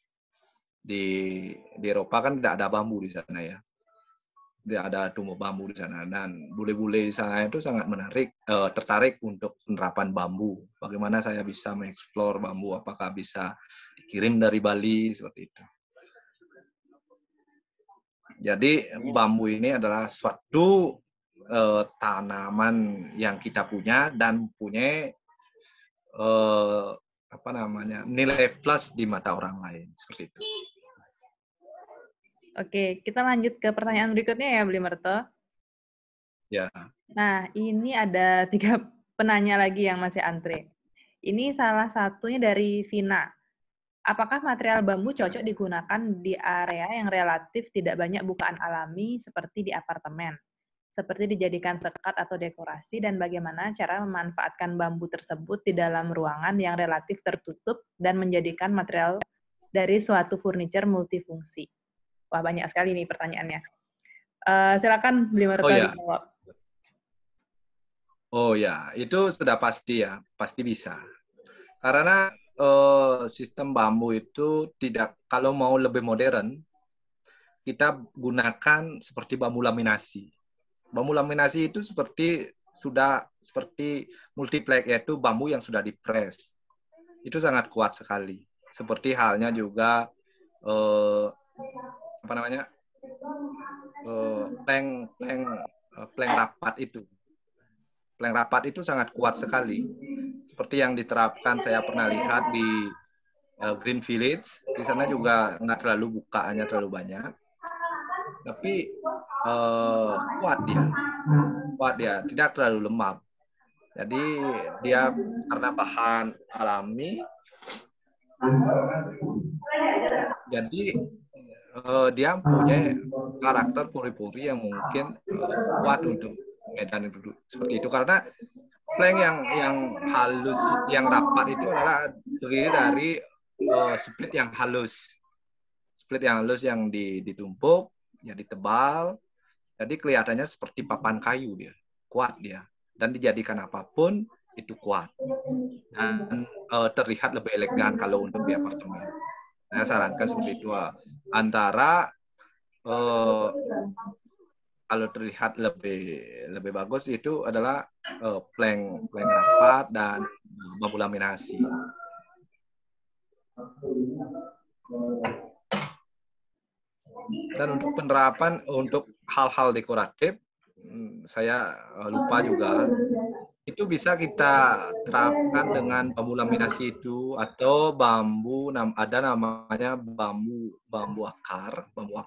kan tidak ada bambu di sana ya, tidak ada tumbuh bambu di sana dan bule-bule di sana itu sangat tertarik untuk penerapan bambu. Bagaimana saya bisa mengeksplor bambu, apakah bisa dikirim dari Bali seperti itu. Jadi bambu ini adalah suatu tanaman yang kita punya dan punya nilai plus di mata orang lain seperti itu. Oke, kita lanjut ke pertanyaan berikutnya ya, Bli Merto. Ya. Nah, ini ada 3 penanya lagi yang masih antre. Ini salah satunya dari Vina. Apakah material bambu cocok digunakan di area yang relatif tidak banyak bukaan alami seperti di apartemen? Seperti dijadikan sekat atau dekorasi, dan bagaimana cara memanfaatkan bambu tersebut di dalam ruangan yang relatif tertutup dan menjadikan material dari suatu furniture multifungsi? Wah, banyak sekali nih pertanyaannya. Silakan Bli Merto dijawab. Oh ya, itu sudah pasti ya, pasti bisa. Karena sistem bambu itu tidak, kalau mau lebih modern, kita gunakan seperti bambu laminasi. Bambu laminasi itu seperti multiplex, yaitu bambu yang sudah dipres. Itu sangat kuat sekali. Seperti halnya juga plank rapat itu. Plank rapat itu sangat kuat sekali. seperti yang diterapkan saya pernah lihat di Green Village. Di sana juga nggak terlalu bukaannya terlalu banyak, tapi kuat dia, tidak terlalu lembab. Jadi dia karena bahan alami, jadi dia punya karakter puri-puri yang mungkin kuat untuk medan itu seperti itu. Karena plank yang halus, yang rapat itu adalah terdiri dari split yang halus, yang ditumpuk, jadi tebal, jadi kelihatannya seperti papan kayu dia, kuat dia, dan dijadikan apapun itu kuat dan terlihat lebih elegan kalau untuk di apartemen. Saya sarankan seperti itu. Antara kalau terlihat lebih bagus itu adalah plank rapat dan bambu laminasi. Dan untuk penerapan untuk hal-hal dekoratif, saya lupa juga. Itu bisa kita terapkan dengan bambu laminasi itu atau bambu, ada namanya bambu akar. Bambu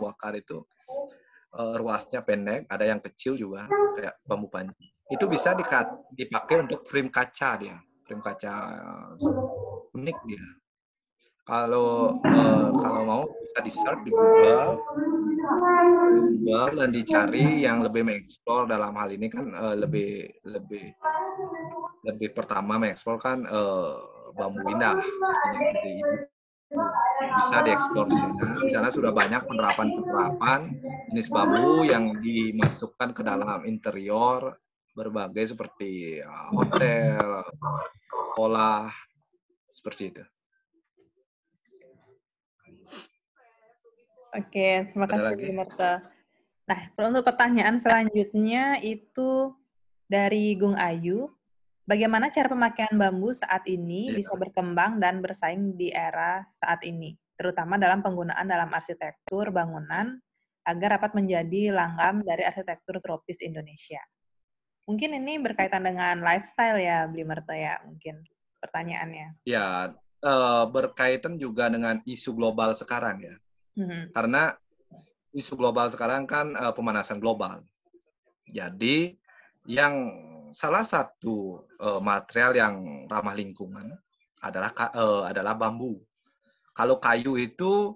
akar itu ruasnya pendek, ada yang kecil juga kayak bambu panci. Itu bisa dipakai untuk frame kaca dia, frame kaca unik dia. Kalau mau bisa di-search di Google dan dicari yang lebih mengeksplor dalam hal ini kan lebih pertama mengeksplor kan bambu indah, bisa dieksplor di sana. Di sana sudah banyak penerapan jenis bambu yang dimasukkan ke dalam interior berbagai seperti hotel, sekolah, seperti itu. Oke, terima kasih Bu Marta. Nah, untuk pertanyaan selanjutnya itu dari Gung Ayu. Bagaimana cara pemakaian bambu saat ini bisa berkembang dan bersaing di era saat ini, terutama dalam penggunaan dalam arsitektur bangunan agar dapat menjadi langgam dari arsitektur tropis Indonesia? Mungkin ini berkaitan dengan lifestyle ya, Bli Marta ya, mungkin pertanyaannya. Ya, berkaitan juga dengan isu global sekarang ya. Karena isu global sekarang kan pemanasan global. Jadi yang salah satu material yang ramah lingkungan adalah bambu. Kalau kayu itu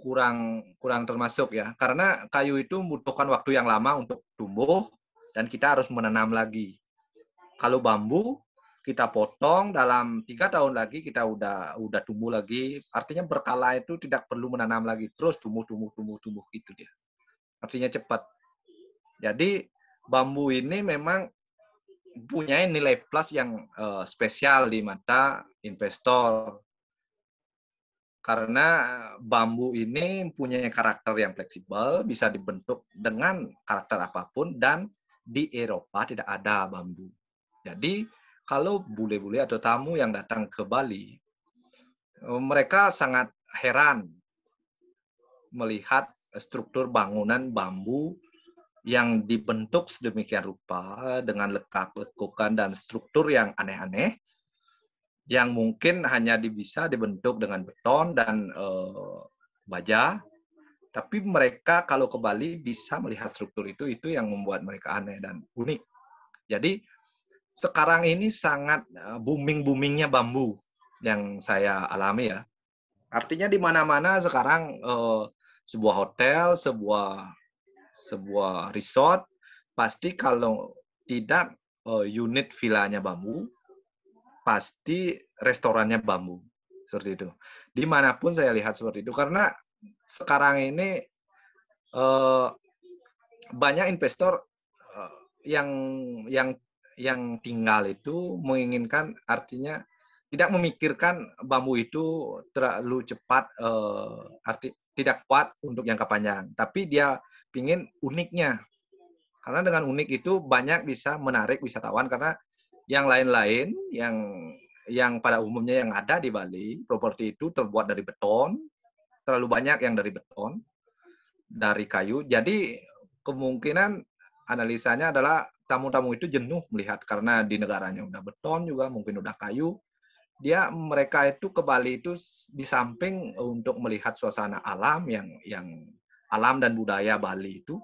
kurang termasuk ya, karena kayu itu membutuhkan waktu yang lama untuk tumbuh dan kita harus menanam lagi. Kalau bambu kita potong dalam 3 tahun lagi kita udah tumbuh lagi. Artinya berkala itu tidak perlu menanam lagi, terus tumbuh itu dia. Artinya cepat. Jadi bambu ini memang punya nilai plus yang spesial di mata investor. Karena bambu ini punya karakter yang fleksibel, bisa dibentuk dengan karakter apapun, dan di Eropa tidak ada bambu. Jadi kalau bule-bule atau tamu yang datang ke Bali, mereka sangat heran melihat struktur bangunan bambu yang dibentuk sedemikian rupa dengan lekak-lekukan dan struktur yang aneh-aneh, yang mungkin hanya bisa dibentuk dengan beton dan baja. Tapi mereka kalau ke Bali bisa melihat struktur itu yang membuat mereka aneh dan unik. Jadi sekarang ini sangat booming-boomingnya bambu yang saya alami ya. Artinya di mana-mana sekarang sebuah hotel, sebuah resort, pasti kalau tidak unit villanya bambu, pasti restorannya bambu. Seperti itu. Dimanapun saya lihat seperti itu. Karena sekarang ini banyak investor yang tinggal itu menginginkan, artinya tidak memikirkan bambu itu terlalu cepat, tidak kuat untuk jangka panjang. Tapi dia ingin uniknya. Karena dengan unik itu banyak bisa menarik wisatawan, karena yang lain-lain yang pada umumnya yang ada di Bali, properti itu terbuat dari beton, terlalu banyak yang dari beton, dari kayu. Jadi kemungkinan analisanya adalah tamu-tamu itu jenuh melihat karena di negaranya udah beton juga, mungkin udah kayu. Mereka itu ke Bali itu di samping untuk melihat suasana alam yang alam dan budaya Bali itu,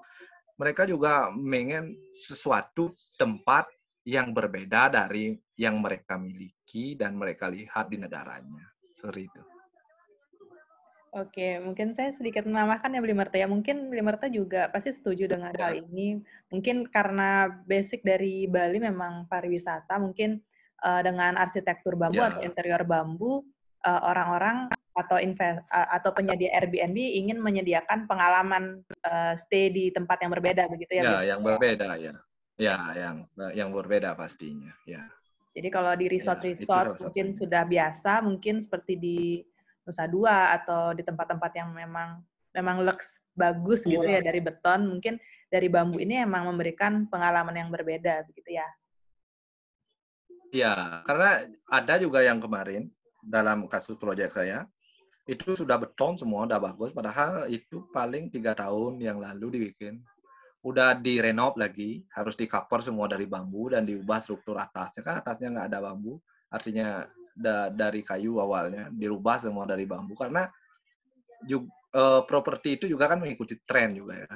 mereka juga ingin sesuatu tempat yang berbeda dari yang mereka miliki dan mereka lihat di negaranya. Seperti itu. Oke, mungkin saya sedikit menambahkan ya, Bli Marta. Ya, mungkin Bli Marta juga pasti setuju dengan hal ini. Mungkin karena basic dari Bali memang pariwisata, mungkin dengan arsitektur bambu atau interior bambu, orang-orang atau penyedia Airbnb ingin menyediakan pengalaman stay di tempat yang berbeda, begitu ya? Ya, yang berbeda ya. Ya, yang berbeda pastinya. Ya. Jadi kalau di resort-resort mungkin sudah biasa, mungkin seperti di Nusa Dua atau di tempat-tempat yang memang lux bagus gitu ya dari beton, mungkin dari bambu ini emang memberikan pengalaman yang berbeda begitu ya. Iya, karena ada juga yang kemarin dalam kasus proyek saya itu sudah beton semua, udah bagus, padahal itu paling 3 tahun yang lalu dibikin. Udah direnov lagi, harus di-cover semua dari bambu dan diubah struktur atasnya. Kan atasnya nggak ada bambu, artinya dari kayu awalnya, dirubah semua dari bambu. Karena properti itu juga kan mengikuti tren juga ya.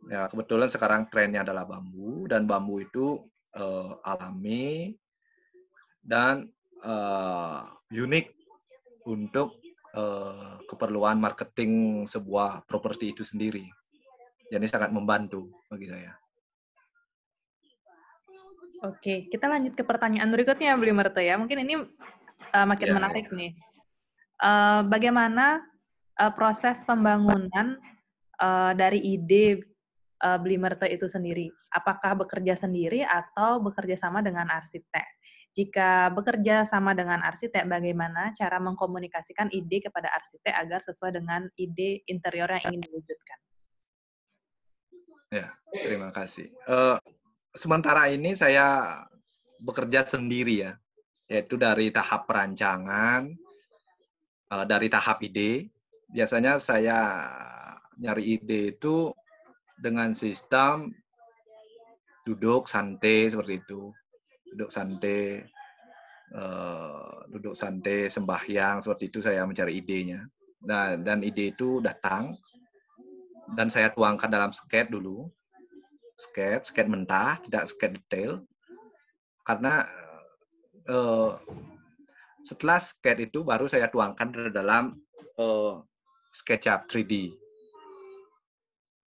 Ya, kebetulan sekarang trennya adalah bambu, dan bambu itu alami dan unik untuk keperluan marketing sebuah properti itu sendiri. Jadi sangat membantu bagi saya. Oke, kita lanjut ke pertanyaan berikutnya, Bli Marta ya. Mungkin ini makin menarik nih. Bagaimana proses pembangunan dari ide Bli Marta itu sendiri? Apakah bekerja sendiri atau bekerja sama dengan arsitek? Jika bekerja sama dengan arsitek, bagaimana cara mengkomunikasikan ide kepada arsitek agar sesuai dengan ide interior yang ingin diwujudkan? Ya, terima kasih. Sementara ini saya bekerja sendiri ya, yaitu dari tahap perancangan, dari tahap ide. Biasanya saya nyari ide itu dengan sistem duduk santai seperti itu. Duduk santai, sembahyang, seperti itu saya mencari idenya. Nah, dan ide itu datang, dan saya tuangkan dalam sketch dulu. Sketch mentah, tidak sketch detail. Karena setelah sketch itu baru saya tuangkan ke dalam SketchUp 3D.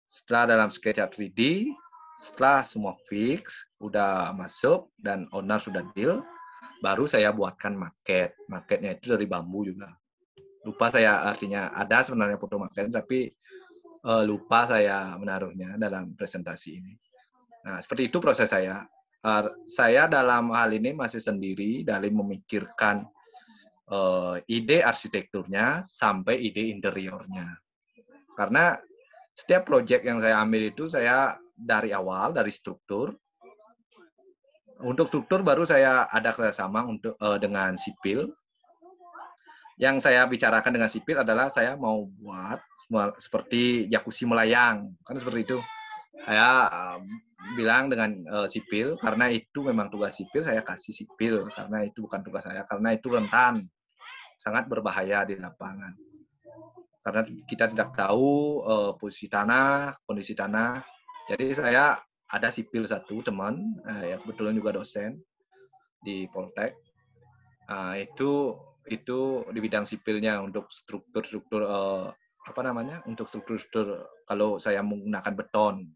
Setelah dalam SketchUp 3D, setelah semua fix, udah masuk dan owner sudah deal, baru saya buatkan maket. Maketnya itu dari bambu juga. Lupa saya, artinya ada sebenarnya foto maket, tapi lupa saya menaruhnya dalam presentasi ini. Nah, seperti itu proses saya. Saya dalam hal ini masih sendiri dalam memikirkan ide arsitekturnya sampai ide interiornya. Karena setiap proyek yang saya ambil itu saya dari awal, dari struktur. Untuk struktur baru saya ada kerjasama dengan sipil. Yang saya bicarakan dengan sipil adalah saya mau buat seperti jacuzzi melayang, kan seperti itu. Saya bilang dengan sipil, karena itu memang tugas sipil, saya kasih sipil, karena itu bukan tugas saya, karena itu rentan, sangat berbahaya di lapangan. Karena kita tidak tahu posisi tanah, kondisi tanah. Jadi saya ada sipil satu teman, yang kebetulan juga dosen di Poltek. Itu di bidang sipilnya untuk struktur untuk struktur kalau saya menggunakan beton.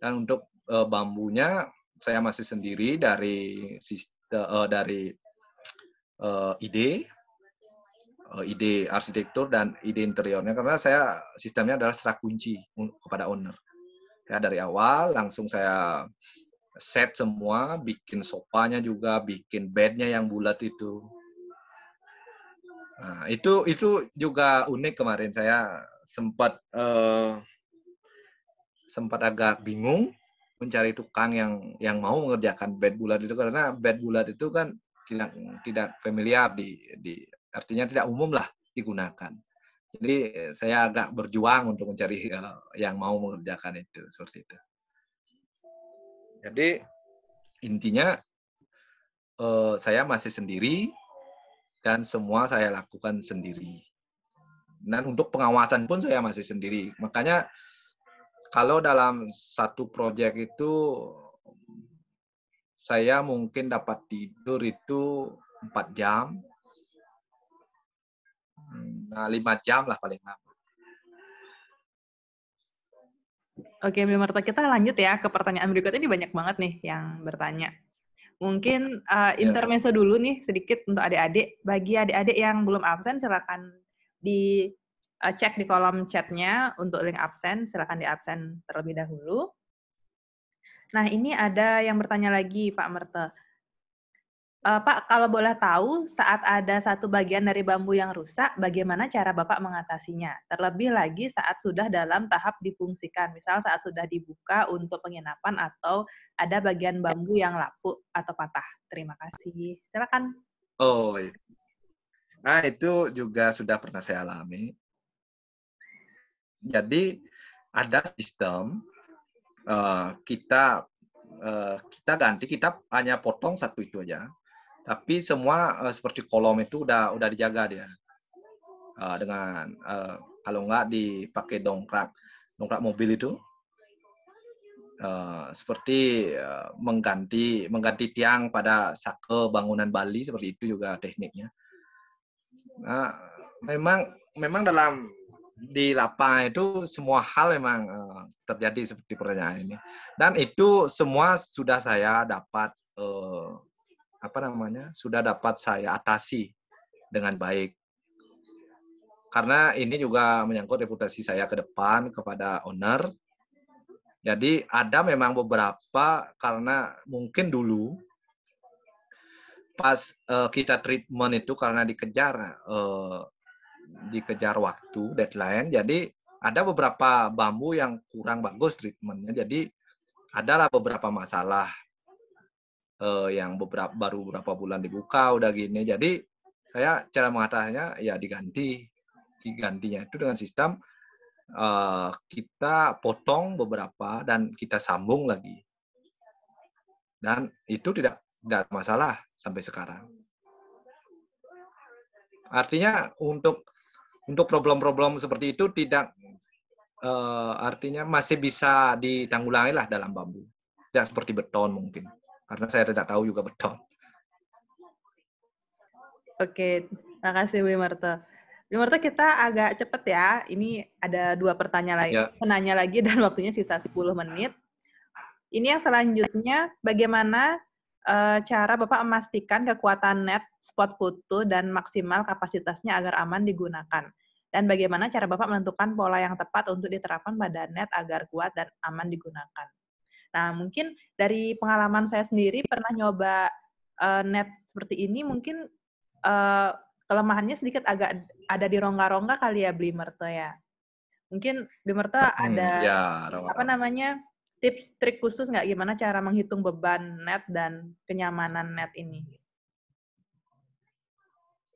Dan untuk bambunya saya masih sendiri dari ide arsitektur dan ide interiornya, karena saya sistemnya adalah serah kunci kepada owner. Ya, dari awal langsung saya set semua, bikin sofanya juga, bikin bednya yang bulat itu. Nah, itu juga unik. Kemarin saya sempat agak bingung mencari tukang yang mau mengerjakan bed bulat itu, karena bed bulat itu kan tidak familiar artinya tidak umum lah digunakan. Jadi saya agak berjuang untuk mencari yang mau mengerjakan itu, seperti itu. Jadi intinya saya masih sendiri dan semua saya lakukan sendiri. Dan untuk pengawasan pun saya masih sendiri. Makanya kalau dalam satu proyek itu saya mungkin dapat tidur itu 4 jam. Nah, 5 jam lah paling lama. Oke, Mbak Marta, kita lanjut ya ke pertanyaan berikutnya. Ini banyak banget nih yang bertanya. Mungkin intermezzo dulu nih sedikit untuk adik-adik. Bagi adik-adik yang belum absen, silakan cek di kolom chatnya untuk link absen. Silakan di absen terlebih dahulu. Nah, ini ada yang bertanya lagi, Pak Merte. Pak, kalau boleh tahu, saat ada satu bagian dari bambu yang rusak, bagaimana cara Bapak mengatasinya? Terlebih lagi saat sudah dalam tahap difungsikan, misal saat sudah dibuka untuk penginapan atau ada bagian bambu yang lapuk atau patah. Terima kasih. Silakan. Oh, iya. Nah, itu juga sudah pernah saya alami. Jadi ada sistem kita ganti, kita hanya potong satu itu aja. Tapi semua seperti kolom itu udah dijaga dia. Dengan kalau nggak dipakai dongkrak mobil itu, seperti mengganti tiang pada sake bangunan Bali, seperti itu juga tekniknya. Nah, memang di lapangan itu semua hal memang terjadi seperti pertanyaan ini, dan itu semua sudah saya dapat sudah dapat saya atasi dengan baik. Karena ini juga menyangkut reputasi saya ke depan kepada owner. Jadi ada memang beberapa, karena mungkin dulu pas kita treatment itu karena dikejar waktu, deadline, jadi ada beberapa bambu yang kurang bagus treatmentnya. Jadi adalah beberapa masalah yang baru beberapa bulan dibuka udah gini. Jadi saya cara mengatasinya ya digantinya itu dengan sistem kita potong beberapa dan kita sambung lagi, dan itu tidak masalah sampai sekarang. Artinya untuk problem-problem seperti itu tidak artinya masih bisa ditanggulangi lah dalam bambu, tidak seperti beton mungkin. Karena saya tidak tahu juga beton. Oke, terima kasih Bu Marta. Bu Marta, kita agak cepat ya. Ini ada 2 penanya lagi dan waktunya sisa 10 menit. Ini yang selanjutnya, bagaimana cara Bapak memastikan kekuatan net spot foto dan maksimal kapasitasnya agar aman digunakan? Dan bagaimana cara Bapak menentukan pola yang tepat untuk diterapkan pada net agar kuat dan aman digunakan? Nah, mungkin dari pengalaman saya sendiri pernah nyoba net seperti ini, mungkin kelemahannya sedikit agak ada di rongga-rongga kali ya, Bli Marta ya. Mungkin Bli Marta ada tips trik khusus nggak gimana cara menghitung beban net dan kenyamanan net ini?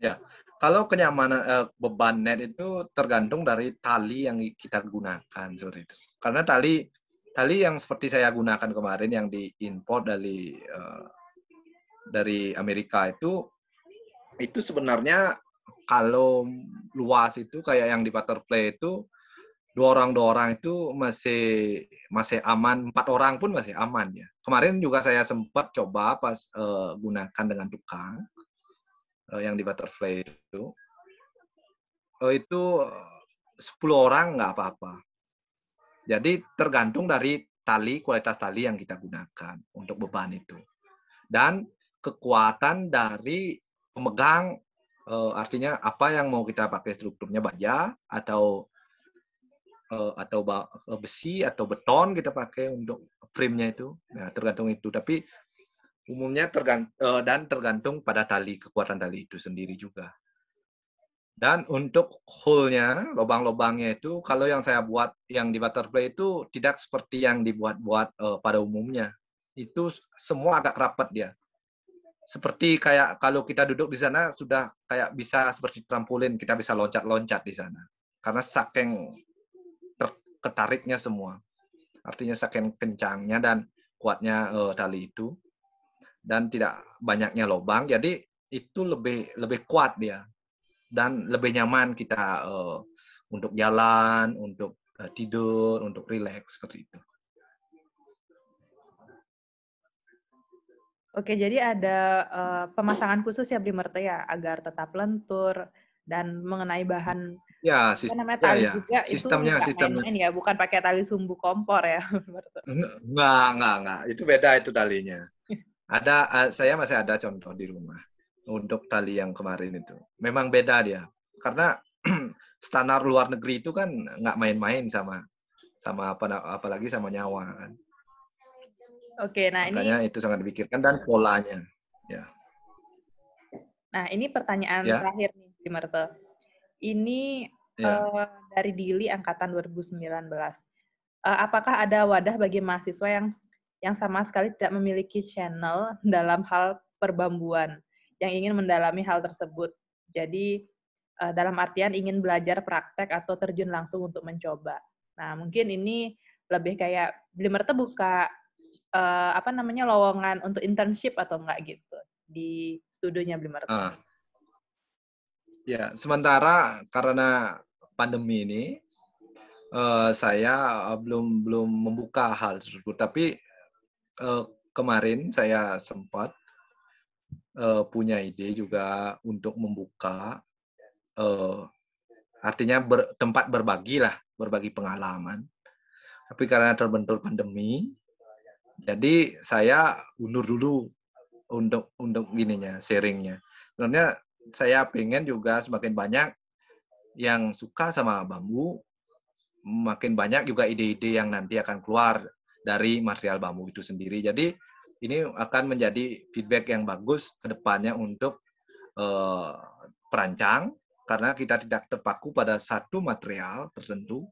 Ya, kalau kenyamanan beban net itu tergantung dari tali yang kita gunakan seperti itu. Karena tali yang seperti saya gunakan kemarin yang diimpor dari Amerika itu sebenarnya kalau luas itu kayak yang di Butterfly itu 2 orang itu masih aman, 4 orang pun masih aman ya. Kemarin juga saya sempat coba pas gunakan dengan tukang yang di Butterfly itu 10 orang nggak apa-apa. Jadi tergantung dari kualitas tali yang kita gunakan untuk beban itu. Dan kekuatan dari pemegang, artinya apa yang mau kita pakai strukturnya, baja atau besi atau beton kita pakai untuk frame-nya itu. Nah, tergantung itu. Tapi umumnya tergantung pada kekuatan tali itu sendiri juga. Dan untuk hole-nya, lubang-lubangnya itu, kalau yang saya buat yang di Butterfly itu tidak seperti yang dibuat pada umumnya. Itu semua agak rapat dia. Seperti kayak kalau kita duduk di sana sudah kayak bisa seperti trampolin, kita bisa loncat-loncat di sana. Karena saking ketariknya semua. Artinya saking kencangnya, dan kuatnya tali itu dan tidak banyaknya lubang, jadi itu lebih kuat dia dan lebih nyaman kita untuk jalan, untuk tidur, untuk rileks seperti itu. Oke, jadi ada pemasangan khusus ya Blimerto ya, agar tetap lentur dan mengenai bahan Ya, apa namanya tali juga itu sistemnya. nggak main-main ya, bukan pakai tali sumbu kompor ya Blimerto. Enggak. Itu beda itu talinya. Saya masih ada contoh di rumah untuk tali yang kemarin itu. Memang beda dia. Karena standar luar negeri itu kan nggak main-main sama apalagi sama nyawa kan. Oke, nah makanya itu sangat dipikirkan dan polanya. Ya. Nah, ini pertanyaan terakhir nih, Blimerto. Ini dari Dili angkatan 2019. Apakah ada wadah bagi mahasiswa yang sama sekali tidak memiliki channel dalam hal perbambuan, yang ingin mendalami hal tersebut? Jadi, dalam artian ingin belajar praktek atau terjun langsung untuk mencoba. Nah, mungkin ini lebih kayak Blimerto buka lowongan untuk internship atau enggak gitu di studionya Blimerto. Ya, sementara karena pandemi ini saya belum membuka hal tersebut, tapi kemarin saya sempat punya ide juga untuk membuka artinya tempat berbagi pengalaman. Tapi karena terbentur pandemi, jadi saya undur dulu untuk sharingnya. Sebenarnya saya pengen juga semakin banyak yang suka sama bambu, makin banyak juga ide-ide yang nanti akan keluar dari material bambu itu sendiri. Jadi ini akan menjadi feedback yang bagus ke depannya untuk perancang, karena kita tidak terpaku pada satu material tertentu.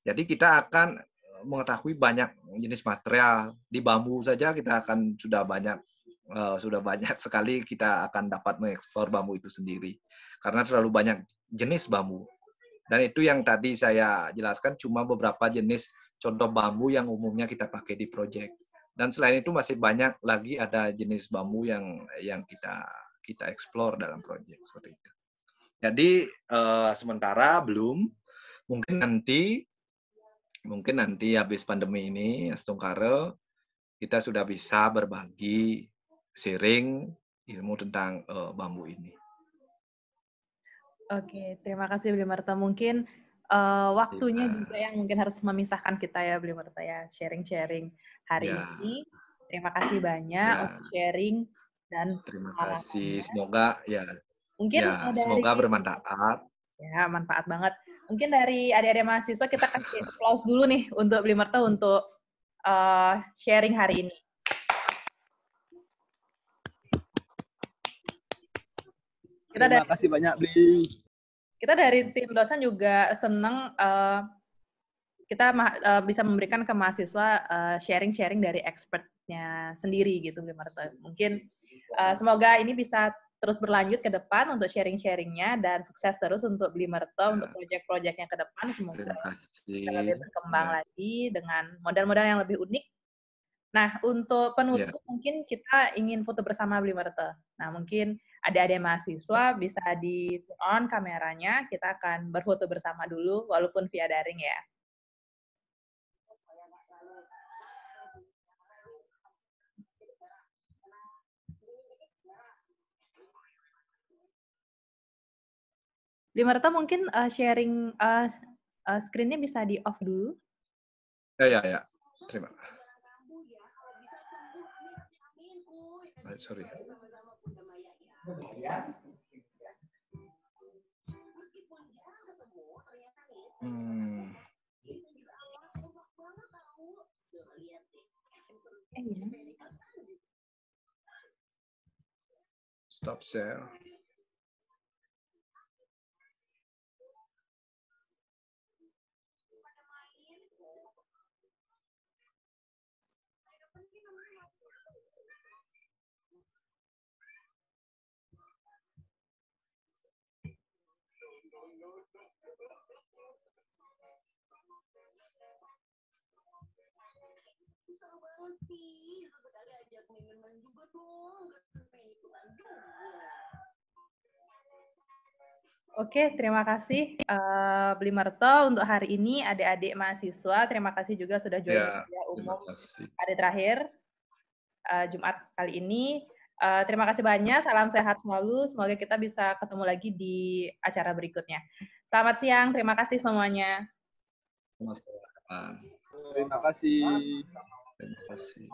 Jadi kita akan mengetahui banyak jenis material. Di bambu saja kita akan sudah banyak sekali kita akan dapat mengeksplor bambu itu sendiri. Karena terlalu banyak jenis bambu. Dan itu yang tadi saya jelaskan cuma beberapa jenis contoh bambu yang umumnya kita pakai di proyek. Dan selain itu masih banyak lagi ada jenis bambu yang kita eksplor dalam proyek seperti itu. Jadi sementara belum, mungkin nanti habis pandemi ini Astungkare kita sudah bisa berbagi sharing ilmu tentang bambu ini. Oke, terima kasih Blimerto. Mungkin waktunya juga yang mungkin harus memisahkan kita ya Blimerto ya, sharing-sharing hari ini. Terima kasih banyak untuk sharing dan terima kasih. Semoga semoga bermanfaat. Ya, manfaat banget. Mungkin dari adik-adik mahasiswa kita kasih applause dulu nih untuk Blimerto untuk sharing hari ini. Terima kasih banyak, Bli. Kita dari tim dosen juga senang kita bisa memberikan ke mahasiswa sharing-sharing dari expertnya sendiri gitu, Blimerto. Mungkin semoga ini bisa terus berlanjut ke depan untuk sharing-sharingnya dan sukses terus untuk Blimerto untuk proyek-proyeknya ke depan. Semoga bisa lebih berkembang lagi dengan modal-modal yang lebih unik. Nah, untuk penutup mungkin kita ingin foto bersama Blimerto. Nah, mungkin adik-adik mahasiswa bisa di on kameranya, kita akan berfoto bersama dulu walaupun via daring ya. Blimerto mungkin sharing screen-nya bisa di off dulu. Ya. Terima. Sorry. Stop share. Oke, terima kasih Bli Merto untuk hari ini adik-adik mahasiswa. Terima kasih juga sudah join kuliah umum hari terakhir Jumat kali ini. Terima kasih banyak, salam sehat selalu. Semoga kita bisa ketemu lagi di acara berikutnya. Selamat siang, terima kasih semuanya. Terima kasih. Terima kasih.